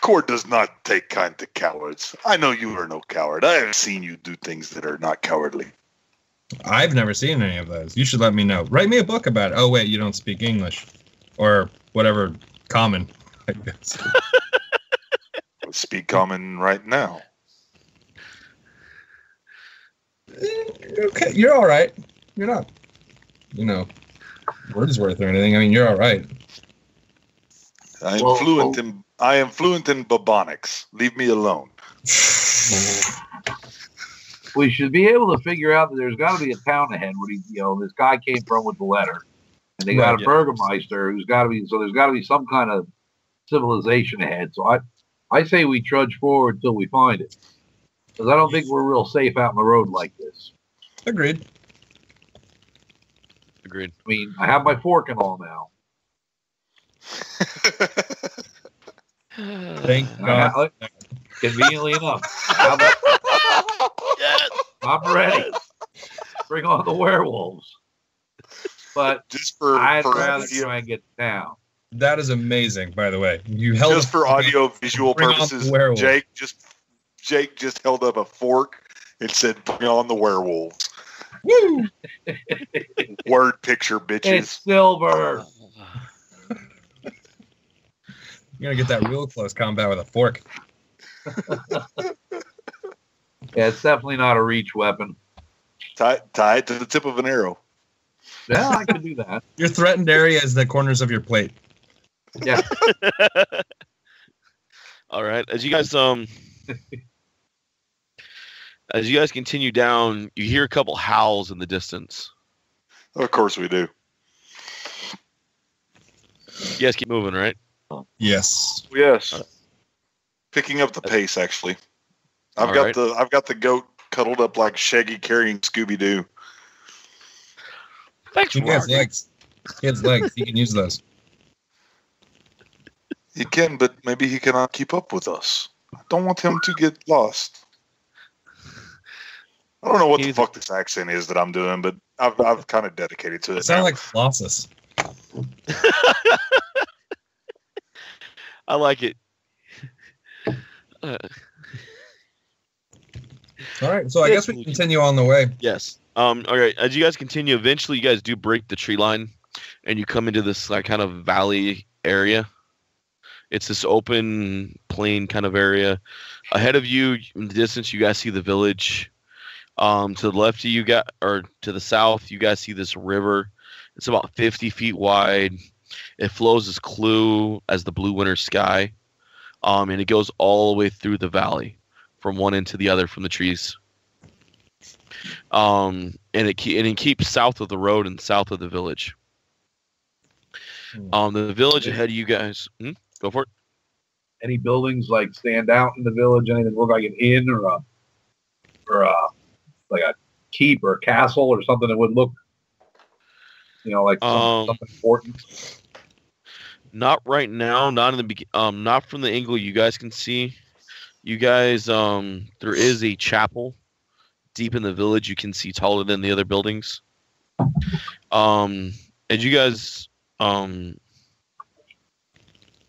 Court does not take kind to cowards. I know you are no coward. I have seen you do things that are not cowardly. I've never seen any of those. You should let me know. Write me a book about it. Oh wait, you don't speak English, or whatever common, I guess. Speak common right now. Okay, you're all right. You're not, Wordsworth or anything. I mean, you're all right. I am fluent in Bubonics. Leave me alone. We should be able to figure out that there's got to be a town ahead where this guy came from with the letter, and they got Right, a yeah. Burgermeister who's got to be. So there's got to be some kind of civilization ahead. So I say we trudge forward till we find it, because I don't think we're real safe out in the road like this. Agreed. Agreed. I mean, I have my fork and all now. Thank God. Conveniently enough, Yes. I'm ready. Bring on the werewolves. But Just for I'd for rather audio, try and get down. That is amazing, by the way. You held just for audio visual Bring on the purposes. werewolf. Jake just held up a fork and said, "Bring on the werewolves." Woo! Word picture, bitches. It's silver. You're gonna get that real close combat with a fork. Yeah, it's definitely not a reach weapon. Tie it to the tip of an arrow. Yeah, I can do that. Your threatened area is the corners of your plate. Yeah. All right. As you guys continue down, you hear a couple howls in the distance. Of course we do. You guys keep moving, right? Yes. Yes. Picking up the pace, actually. I've All got the goat cuddled up like Shaggy carrying Scooby Doo. Thanks, He has Mark. legs. He has legs. He can use those. He can, but maybe he cannot keep up with us. I don't want him to get lost. I don't know what the fuck this accent is that I'm doing, but I've kind of dedicated to it. It sounds now. like Colossus. I like it. All right, so I guess we continue on the way. Yes. All right. As you guys continue, eventually you guys do break the tree line, and you come into this like kind of valley area. It's this open plain kind of area. Ahead of you, in the distance, you guys see the village. To the left of you, or to the south, you guys see this river. It's about 50 feet wide. It flows as clear as the blue winter sky, and it goes all the way through the valley, from one end to the other, from the trees. And it keeps south of the road and south of the village. The village ahead of you guys. Go for it. Any buildings like stand out in the village? Anything look like an inn or like a keep or a castle or something that would look Like something important. Not right now. Not in the not from the angle you guys can see. You guys, there is a chapel deep in the village. You can see taller than the other buildings. As you guys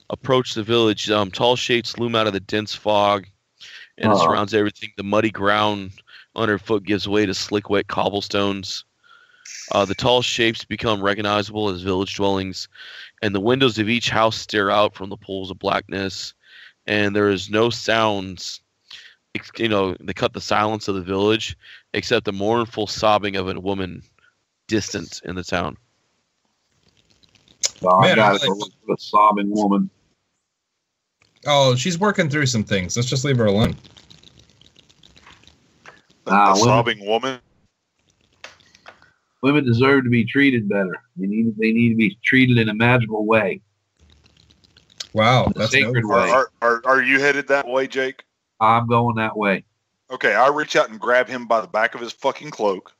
approach the village, tall shapes loom out of the dense fog, and it surrounds everything. The muddy ground underfoot gives way to slick, wet cobblestones. The tall shapes become recognizable as village dwellings, and the windows of each house stare out from the pools of blackness, and there is no sounds. They cut the silence of the village, except the mournful sobbing of a woman distant in the town. I got it. A sobbing woman. Oh, she's working through some things. Let's just leave her alone. A sobbing woman. Women deserve to be treated better. They need to be treated in a magical way. Wow, that's sacred way. Are you headed that way, Jake? I'm going that way. Okay, I reach out and grab him by the back of his fucking cloak.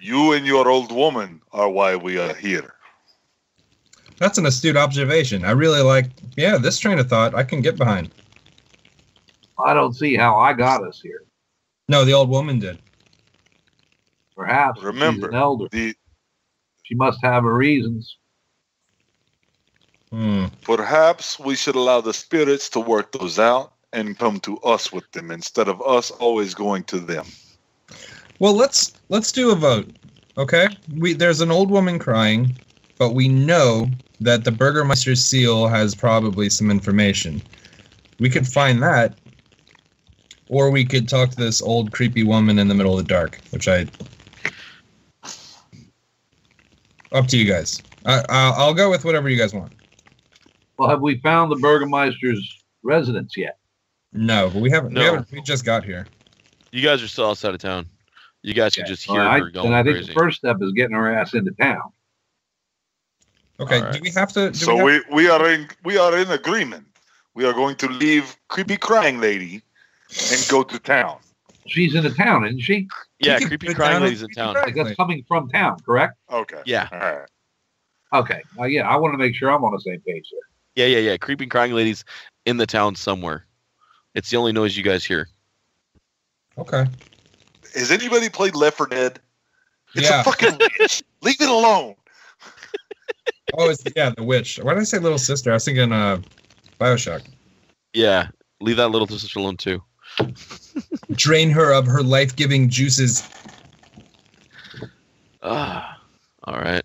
You and your old woman are why we are here. That's an astute observation. I really like, this train of thought I can get behind. I don't see how I got us here. No, the old woman did. Perhaps. Remember, she's an elder. She must have her reasons. Perhaps we should allow the spirits to work those out and come to us with them instead of us always going to them. Well, let's do a vote, okay? There's an old woman crying, but we know that the Burgermeister's seal has probably some information. We could find that, or we could talk to this old creepy woman in the middle of the dark, which up to you guys. I'll go with whatever you guys want. Well, have we found the Burgermeister's residence yet? No, but we haven't. No. We just got here. You guys are still outside of town. You guys can just hear her going and I think crazy. the first step is getting her ass into town. Okay. Right. Do we have to? We are in agreement. We are going to leave creepy crying lady and go to town. She's in the town, isn't she? Yeah, We can creepy put crying down lady's a in creepy town. crying- Like that's coming from town, correct? Okay. Yeah. All right. Okay. I want to make sure I'm on the same page there. Yeah. Creepy crying lady's in the town somewhere. It's the only noise you guys hear. Okay. Has anybody played Left 4 Dead? It's Yeah. a fucking witch. Leave it alone. Oh, the witch. Why did I say little sister? I was thinking BioShock. Yeah, leave that little sister alone too. Drain her of her life-giving juices. All right.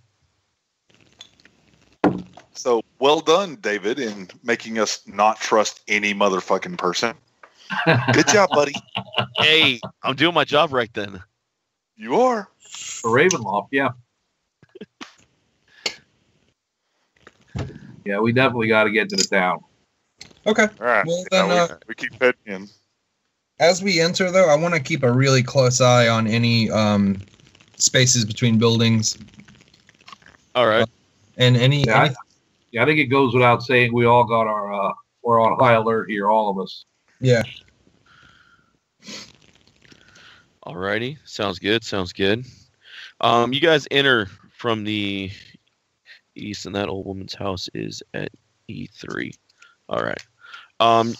So well done, David, in making us not trust any motherfucking person. Good job, buddy. Hey, I'm doing my job right then. You are. For Ravenloft, yeah. Yeah, we definitely got to get to the town. Okay. All right. Well, Now then, we keep heading in. as we enter, though, I want to keep a really close eye on any spaces between buildings All right. and any. Yeah, I think it goes without saying we all got our we're on high alert here, all of us. Yeah. Alrighty. Sounds good. You guys enter from the east, and that old woman's house is at E3. All right.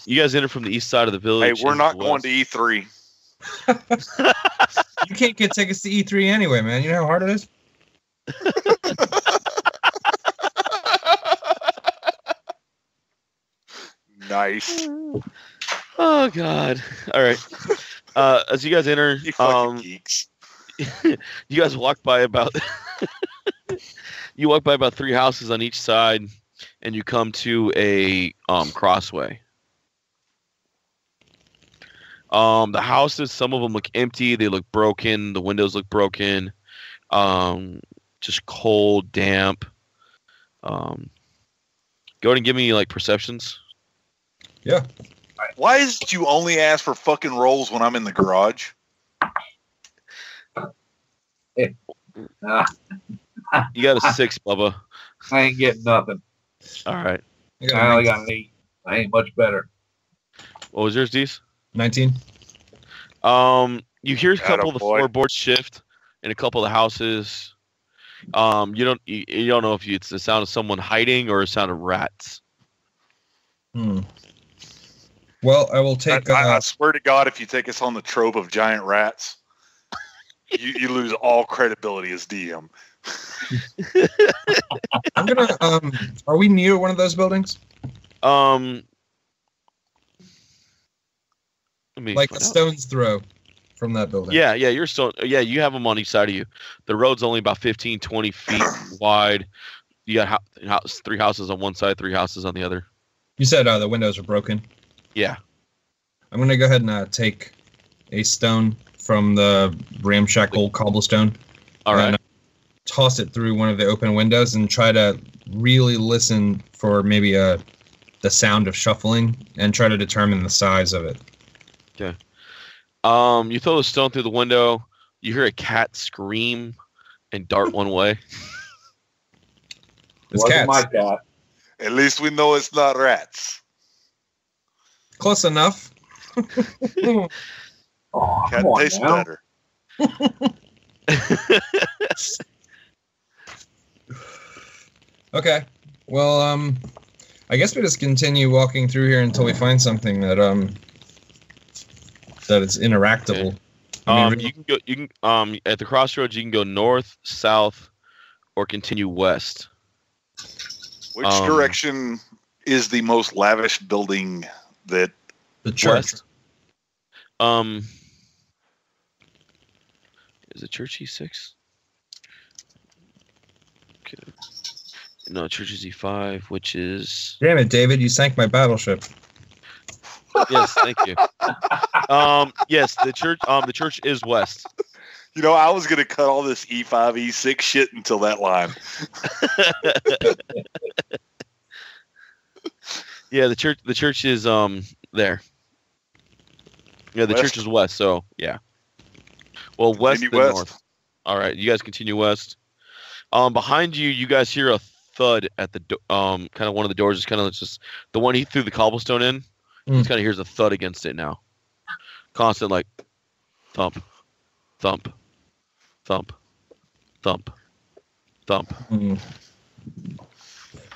You guys enter from the east side of the village. Hey, we're and not the going to west. E3. You can't get tickets to E3 anyway, man. You know how hard it is? Nice. Oh God. All right. As you guys enter, You fucking geeks. you guys walk by about three houses on each side, and you come to a crossway. The houses, some of them look empty. They look broken. The windows look broken. Just cold, damp. Go ahead and give me like perceptions. Yeah. Why is it you only ask for fucking rolls when I'm in the garage? Uh, You got a 6, Bubba. I ain't getting nothing. All right. I only got an 8. I ain't much better. What was yours, Dees? 19. You hear a couple of the Attaboy. floorboards shift in a couple of the houses. You don't know if it's the sound of someone hiding or a sound of rats. Well, I will take. I swear to God, if you take us on the trope of giant rats, you lose all credibility as DM. I'm gonna. Are we near one of those buildings? Let me Like find a out. stone's throw from that building. Yeah, you're still. Yeah, you have them on each side of you. The road's only about 15, 20 feet wide. You got three houses on one side, three houses on the other. You said the windows were broken. Yeah. I'm gonna go ahead and take a stone from the ramshackle cobblestone. All right. And toss it through one of the open windows and try to really listen for maybe the sound of shuffling and try to determine the size of it. Okay. You throw the stone through the window. You hear a cat scream and dart one way. It's Wasn't my cats. cat. At least we know it's not rats. Close enough. Oh, Cat come on tastes now. better. Okay. Well, I guess we just continue walking through here until we find something that is interactable. Okay. I mean, You can at the crossroads. You can go north, south, or continue west. Which Um, direction is the most lavish building that the church. West. Is it church E6? Okay. No, church is E5, which is Damn it, David! You sank my battleship. yes. Thank you. Yes, the church is west. You know, I was going to cut all this E5, E6 shit until that line. Yeah, the church is there. Yeah, the West? church is west, so yeah. Well, west Continue than west. north. All right, you guys continue west. Behind you, you guys hear a thud at the kind of one of the doors is kind of just the one he threw the cobblestone in. He Mm. kind of hears a thud against it now. Constant like thump, thump, thump, thump, thump. Mm.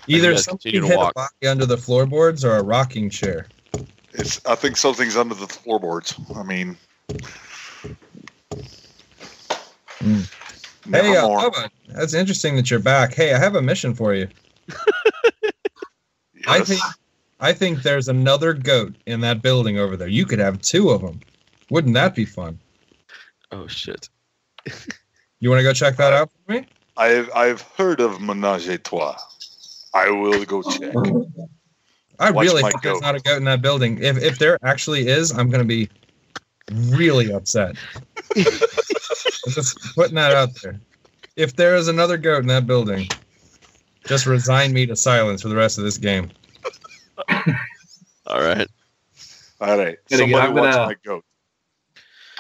you Either guys somebody continue to hit a walk. body under the floorboards or a rocking chair. I think something's under the floorboards. I mean, Mm. never Hey, more. Bubba, that's interesting that you're back. Hey, I have a mission for you. Yes. I think there's another goat in that building over there. You could have two of them. Wouldn't that be fun? Oh shit! You want to go check that out for me? I've heard of Menage a Trois. I will go check. I Watch really my hope there's goat. not a goat in that building. If there actually is, I'm going to be really upset. Just putting that out there. If there is another goat in that building, just resign me to silence for the rest of this game. All right. All right. Gonna Somebody get- I'm watch gonna- my goat.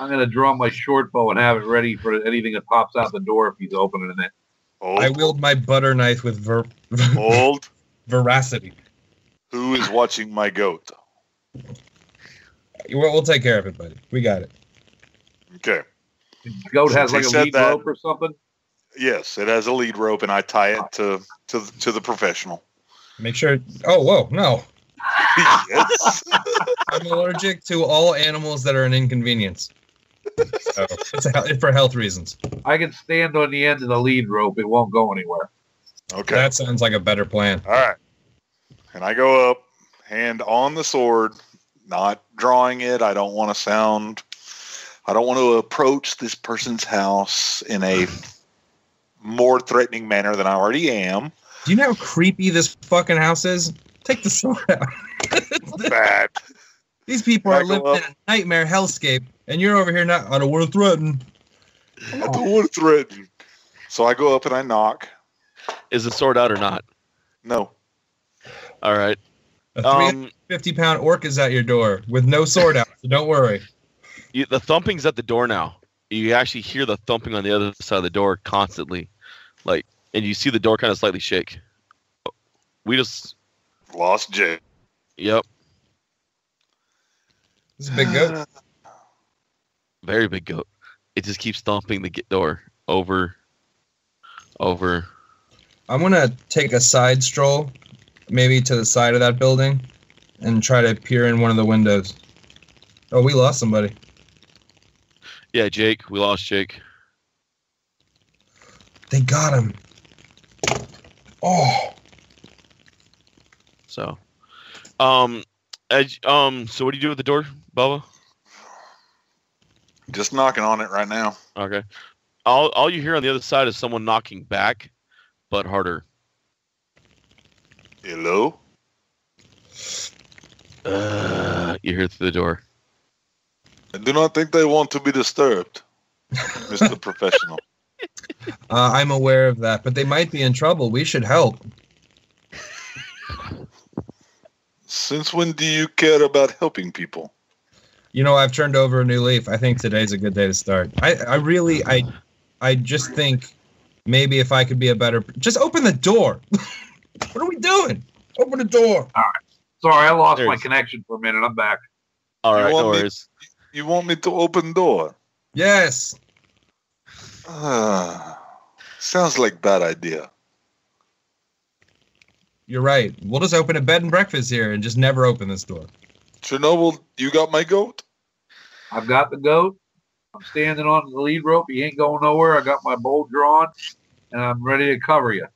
I'm going to draw my short bow and have it ready for anything that pops out the door if he's opening it. I Hold. wield my butter knife with Hold. veracity. Who is watching my goat? We'll take care of it, buddy. We got it. Okay. The goat has Since like he a said lead that- rope or something. Yes, it has a lead rope, and I tie it to the professional. Make sure. Oh, whoa, no. Yes. I'm allergic to all animals that are an inconvenience. So it's for health reasons. I can stand on the end of the lead rope. It won't go anywhere. Okay. That sounds like a better plan. All right. And I go up, hand on the sword, not drawing it. I don't want to approach this person's house in a more threatening manner than I already am. Do you know how creepy this fucking house is? Take the sword out. Bad. These people I are go living up. in a nightmare hellscape, and you're over here not. I don't want to threaten. I don't want to threaten. So I go up and I knock. Is the sword out or not? No. All right. A 350-pound orc is at your door with no sword out, so don't worry. The thumping's at the door now. You actually hear the thumping on the other side of the door constantly, and you see the door kind of slightly shake. We just, Lost Jay. yep. This is a big goat. Very big goat. It just keeps thumping the door over. I'm gonna take a side stroll, maybe to the side of that building, and try to peer in one of the windows. Oh, we lost somebody. Yeah, Jake. We lost Jake. They got him. Oh. So, so what do you do with the door, Bubba? Just knocking on it right now. Okay. All you hear on the other side is someone knocking back, but harder. Hello? You hear through the door. I do not think they want to be disturbed, Mr. Professional. I'm aware of that, but they might be in trouble. We should help. Since when do you care about helping people? You know, I've turned over a new leaf. I think today's a good day to start. I just think maybe if I could be a better... Just open the door. What are we doing? Open the door. All right. Sorry, I lost my connection for a minute. I'm back. All right, no worries. You want me to open door? Yes. Sounds like bad idea. You're right. We'll just open a bed and breakfast here and just never open this door. Chernobyl, you got my goat? I've got the goat. I'm standing on the lead rope. He ain't going nowhere. I got my bow drawn, and I'm ready to cover you.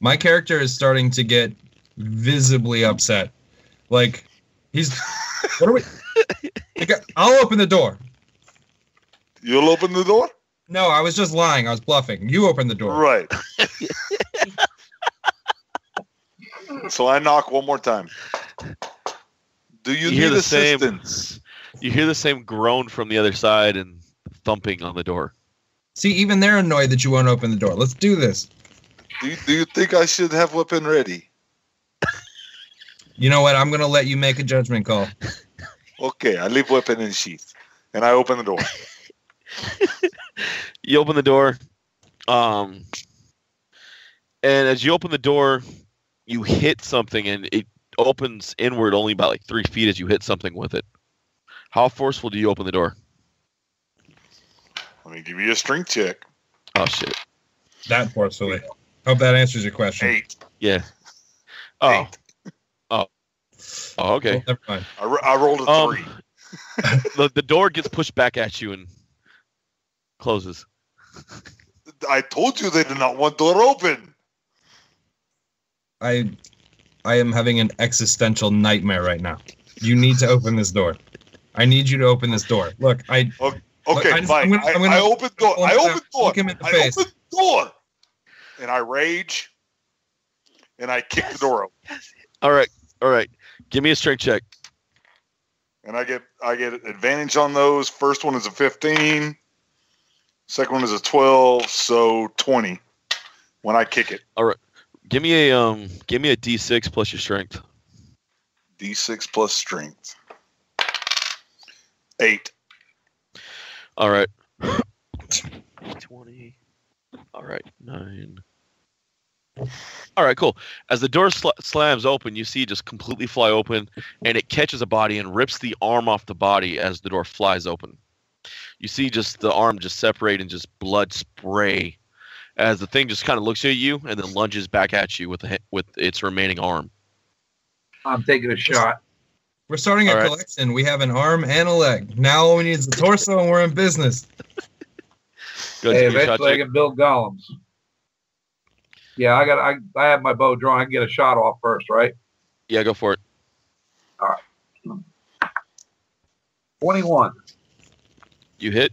My character is starting to get visibly upset. Like, he's... What are we... I'll open the door. You'll open the door? No, I was just lying. I was bluffing. You open the door. Right. So I knock one more time. Do you need assistance? You hear the same groan from the other side and thumping on the door. See, even they're annoyed that you won't open the door. Let's do this. Do you think I should have weapon ready? You know what? I'm going to let you make a judgment call. Okay, I leave weapon in sheath, and I open the door. You open the door, and as you open the door, you hit something, and it opens inward only about like 3 feet as you hit something with it. How forceful do you open the door? Let me give you a strength check. Oh, shit. That forcefully. Hope that answers your question. 8. Yeah. Oh. 8. Oh, okay. Well, never mind. I rolled a 3. The door gets pushed back at you and closes. I told you they did not want door open. I am having an existential nightmare right now. You need to open this door. I need you to open this door. Look, Okay, look, fine. I open door. I open door. Look him in the I face. open door. And I rage. And I kick the door open. All right. Give me a strength check. And I get advantage on those. First one is a 15. Second one is a 12. So 20 when I kick it. All right. Give me a D6 plus your strength. D6 plus strength. 8. All right. 20. All right. 9. All right, cool. As the door slams open, you see it just completely fly open, and it catches a body and rips the arm off the body as the door flies open. You see just the arm just separate and just blood spray as the thing just kind of looks at you and then lunges back at you with its remaining arm. I'm taking a shot. We're starting a collection. We have an arm and a leg. Now all we need is the torso, and we're in business. Hey, eventually I can build golems. Yeah, I have my bow drawn. I can get a shot off first, right? Yeah, go for it. All right. 21. You hit.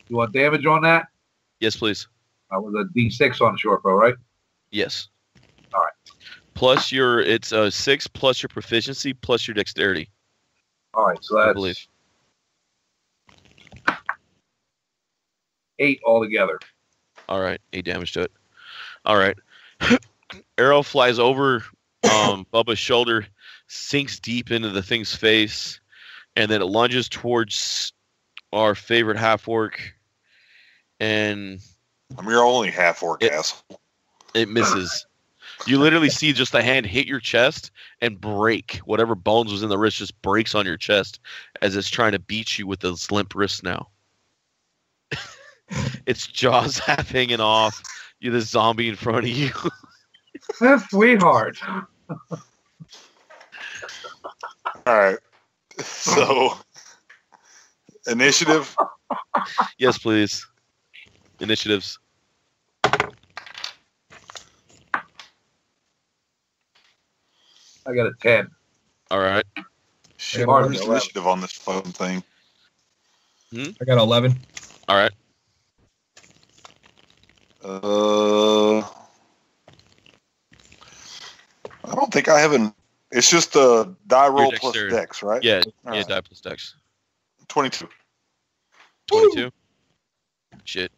You want damage on that? Yes, please. That was a D6 on the short bow, right? Yes. All right. Plus it's a 6 plus your proficiency plus your dexterity. All right, so that's I believe 8 altogether. All right, 8 damage to it. All right. Arrow flies over Bubba's shoulder, sinks deep into the thing's face, and then it lunges towards our favorite half-orc. And I'm your only half-orc asshole. It misses. You literally see just the hand hit your chest and break. Whatever bones was in the wrist just breaks on your chest as it's trying to beat you with those limp wrists now. Its jaws half hanging off. You're the zombie in front of you. That's sweetheart. All right. So, initiative. Yes, please. Initiatives. I got a 10. All right. Shit, Hard where's to the initiative on this phone thing? I got 11. All right. I don't think I have an. It's just a die roll plus dexterity. dex, right? Yeah. All Yeah. right. Die plus dex. 22. 22. Shit.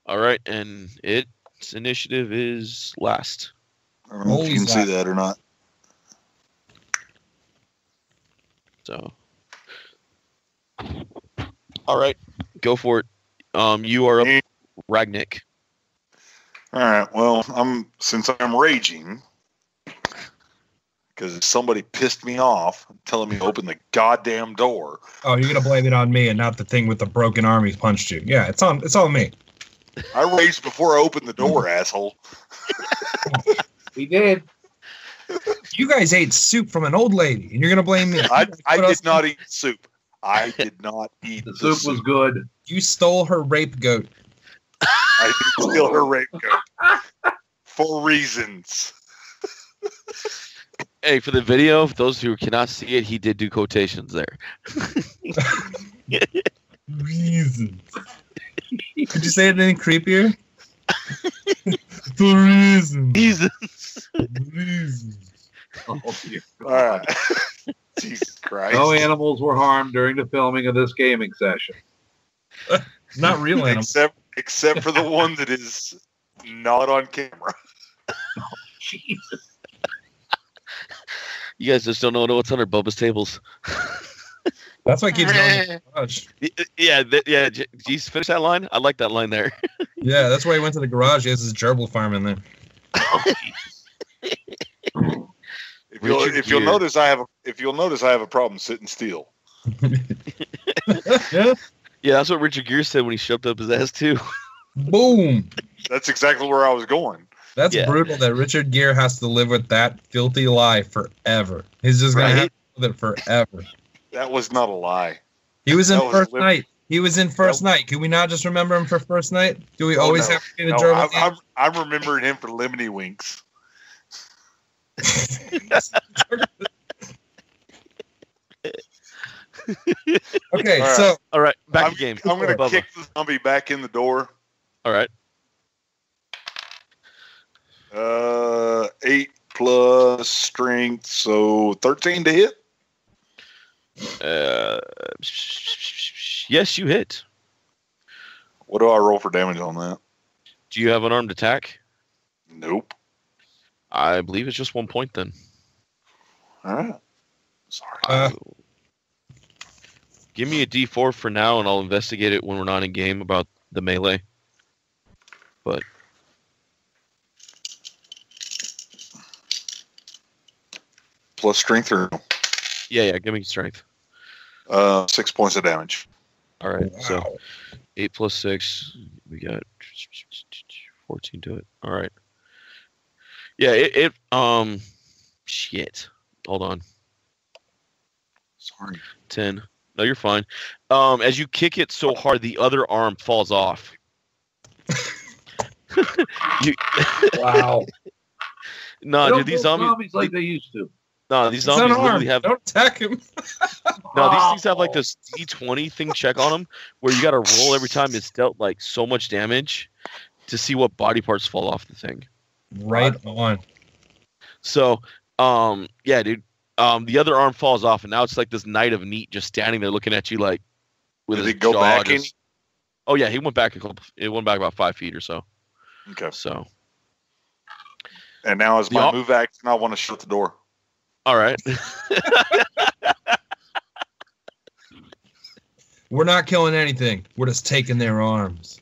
All right, and its initiative is last. I don't know if you can see that or not. So. All right, go for it. You are up, Ragnick. All right. Well, since I'm raging because somebody pissed me off, telling me to open the goddamn door. Oh, you're gonna blame it on me and not the thing with the broken arm he punched you. Yeah, it's on me. I raged before I opened the door, asshole. We did. You guys ate soup from an old lady, and you're gonna blame me. I What else? did not eat soup. I did not eat The soup was good. You stole her rape goat. I did steal her rape goat for reasons. Hey, for the video, for those who cannot see it, he did do quotations there. Reasons. Could you say it any creepier? For reasons. Jesus. Reasons. Oh, dear All God. right. Jesus Christ. No animals were harmed during the filming of this gaming session. Not real animals. Except for the one that is not on camera. Jesus. You guys just don't know what's under Bubba's tables. That's why it keeps going to the garage. Yeah. Geez, finish that line. I like that line there. Yeah, that's why he went to the garage. He has his gerbil farm in there. If you'll notice, I have a problem sitting still. Yeah. Yeah, that's what Richard Gere said when he shoved up his ass too. Boom. That's exactly where I was going. That's Yeah. brutal that Richard Gere has to live with that filthy lie forever. He's just going to Right. have to live with it forever. That was not a lie. He was in That was First lit- Night. He was in First That- Night. Can we not just remember him for First Night? Do we Oh, always no. have to be the No, gerbil? I'm remembering him for Lemony Winks. Okay, All right. so All right, back I'm to game. going to Bubba. kick the zombie back in the door. All right. 8 plus strength, so 13 to hit. Yes, you hit. What do I roll for damage on that? Do you have an armed attack? Nope. I believe it's just 1 point then. All right. Sorry. Give me a D4 for now, and I'll investigate it when we're not in game about the melee. But Plus strength or yeah, give me strength. 6 points of damage. All right, so wow. 8 plus 6, we got 14 to it. All right. Yeah, shit. Hold on. Sorry. 10. No, you're fine. As you kick it so hard, the other arm falls off. Wow. No, They don't dude, these kill zombies. like they used to. No, these It's zombies unarmed. literally have. Don't attack him. No, these things have like this D20 thing check on them, where you got to roll every time it's dealt like so much damage to see what body parts fall off the thing. Right on. So, yeah, dude. The other arm falls off, and now it's like this knight of neat just standing there looking at you like with Did his he go jaw back just- Oh yeah, he went back It went back about 5 feet or so. Okay. So, And now as my Yeah. move action, I want to shut the door. all right. We're not killing anything. We're just taking their arms.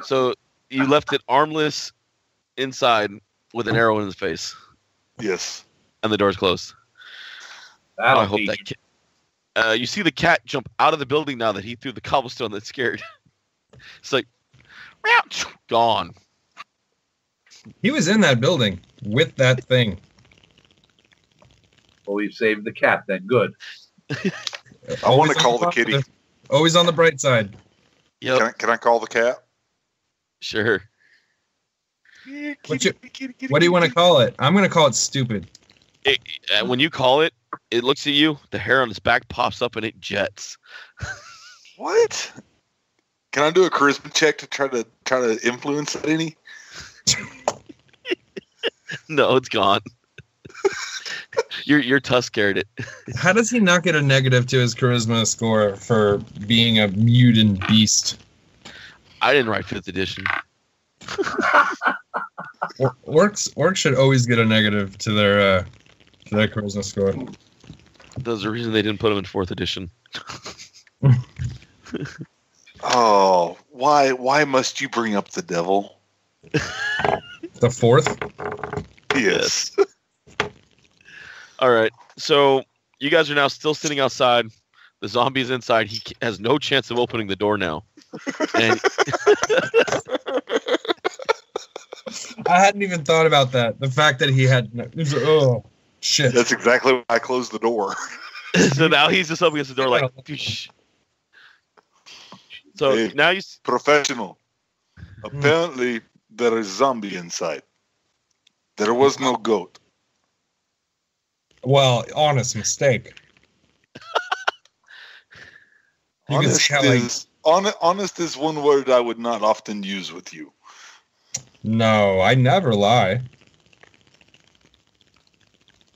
So you left it armless inside with an arrow in his face, Yes. and the door's closed. That'll I hope teach that him. cat. You see the cat jump out of the building now that he threw the cobblestone that's scared. It's like, meow, gone. He was in that building with that thing. Well, we've saved the cat then. Good. I want Always to on call the positive. kitty. Always on the bright side. Yep, Can I call the cat? sure. What do you want to call it? I'm going to call it stupid. When you call it, it looks at you. The hair on its back pops up and it jets. What? Can I do a charisma check to try to influence it any? No, it's gone. Your tusk scared it. How does he not get a negative to his charisma score for being a mutant beast? I didn't write 5th edition. Orcs should always get a negative to their charisma score. There's a reason they didn't put them in 4th edition. Oh, why must you bring up the devil? The 4th? Yes. All right, so you guys are now still sitting outside. The zombie's inside. He has no chance of opening the door now. And I hadn't even thought about that. The fact that he had oh shit. That's exactly why I closed the door. so now he's just up against the door like, "Poosh." So Hey. now you Professional. Apparently, there is zombie inside. There was no goat. Well, honest mistake. You can see how, like, Honest is one word I would not often use with you. no, I never lie.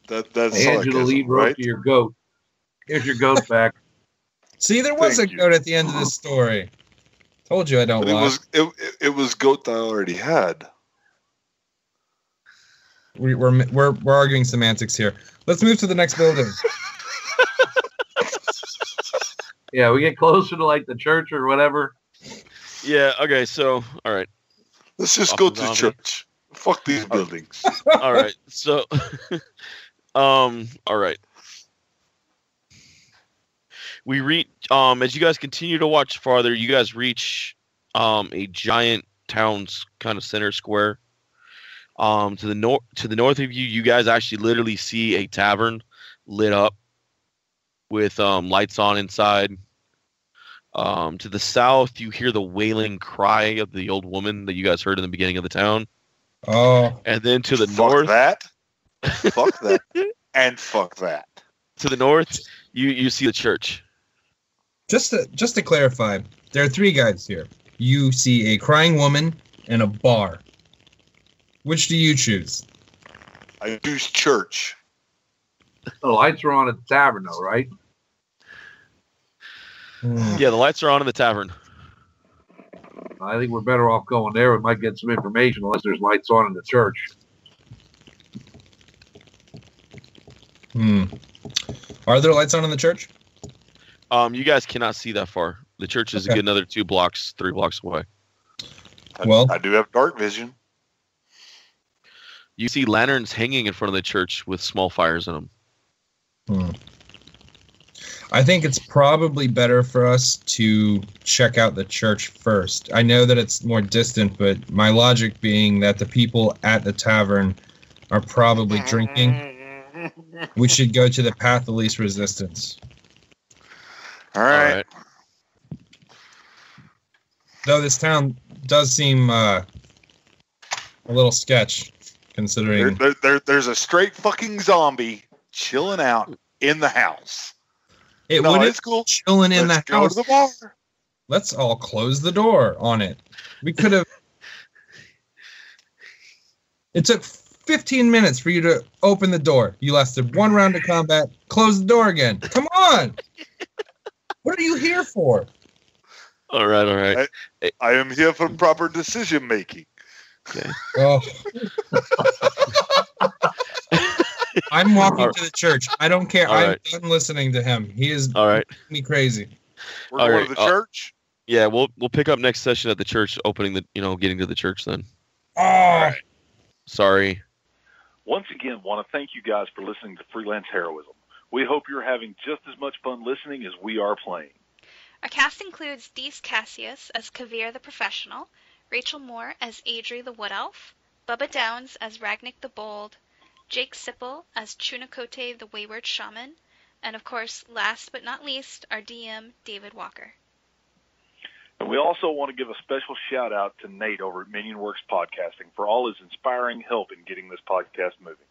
That's I hand you the sarcasm, lead rope right? to your goat. Here's your goat back. See, there was Thank a you. goat at the end of this story. Told you I don't But lie. it was goat I already had. We're arguing semantics here. Let's move to the next building. Yeah, we get closer to like the church or whatever. yeah, okay, so all right. Let's just Off go the to zombie. church. Fuck these buildings. All right. So all right. We reach as you guys continue to watch farther, you guys reach a giant town's kind of center square. To the north of you, you guys actually literally see a tavern lit up with lights on inside. To the south, you hear the wailing cry of the old woman that you guys heard in the beginning of the town. Oh, And then to the Fuck north, that. Fuck that. And fuck that. to the north, you see the church. just to clarify, there are 3 guys here. You see a crying woman and a bar. Which do you choose? I choose church. The lights are on at the tavern, though, right? Yeah, the lights are on in the tavern. I think we're better off going there. We might get some information unless there's lights on in the church. Are there lights on in the church? You guys cannot see that far. The church is a Okay. good another 2 blocks, 3 blocks away. Well- I do have dark vision. You see lanterns hanging in front of the church with small fires in them. I think it's probably better for us to check out the church first. I know that it's more distant, but my logic being that the people at the tavern are probably drinking. We should go to the path of least resistance. All right. Though this town does seem a little sketch, considering. There's a straight fucking zombie chilling out in the house. It No, wouldn't it's cool. chilling in Let's the go house. to the bar. Let's all close the door on it. We could have. It took 15 minutes for you to open the door. You lasted 1 round of combat. Close the door again. Come on. What are you here for? All right. I am here for proper decision making. Oh. I'm walking All to the church. I don't care. All I'm right. done listening to him. He is All right. making me crazy. We're All going right, to the church. Yeah, we'll pick up next session at the church, opening the getting to the church then. Oh, Sorry. Once again, want to thank you guys for listening to Freelance Heroism. We hope you're having just as much fun listening as we are playing. Our cast includes Dees Cassius as Kavir the Professional, Rachel Moore as Adri the Wood Elf, Bubba Downs as Ragnik the Bold, Jake Sipple as Chunakote the Wayward Shaman, and of course, last but not least, our DM, David Walker. And we also want to give a special shout out to Nate over at Minion Works Podcasting for all his inspiring help in getting this podcast moving.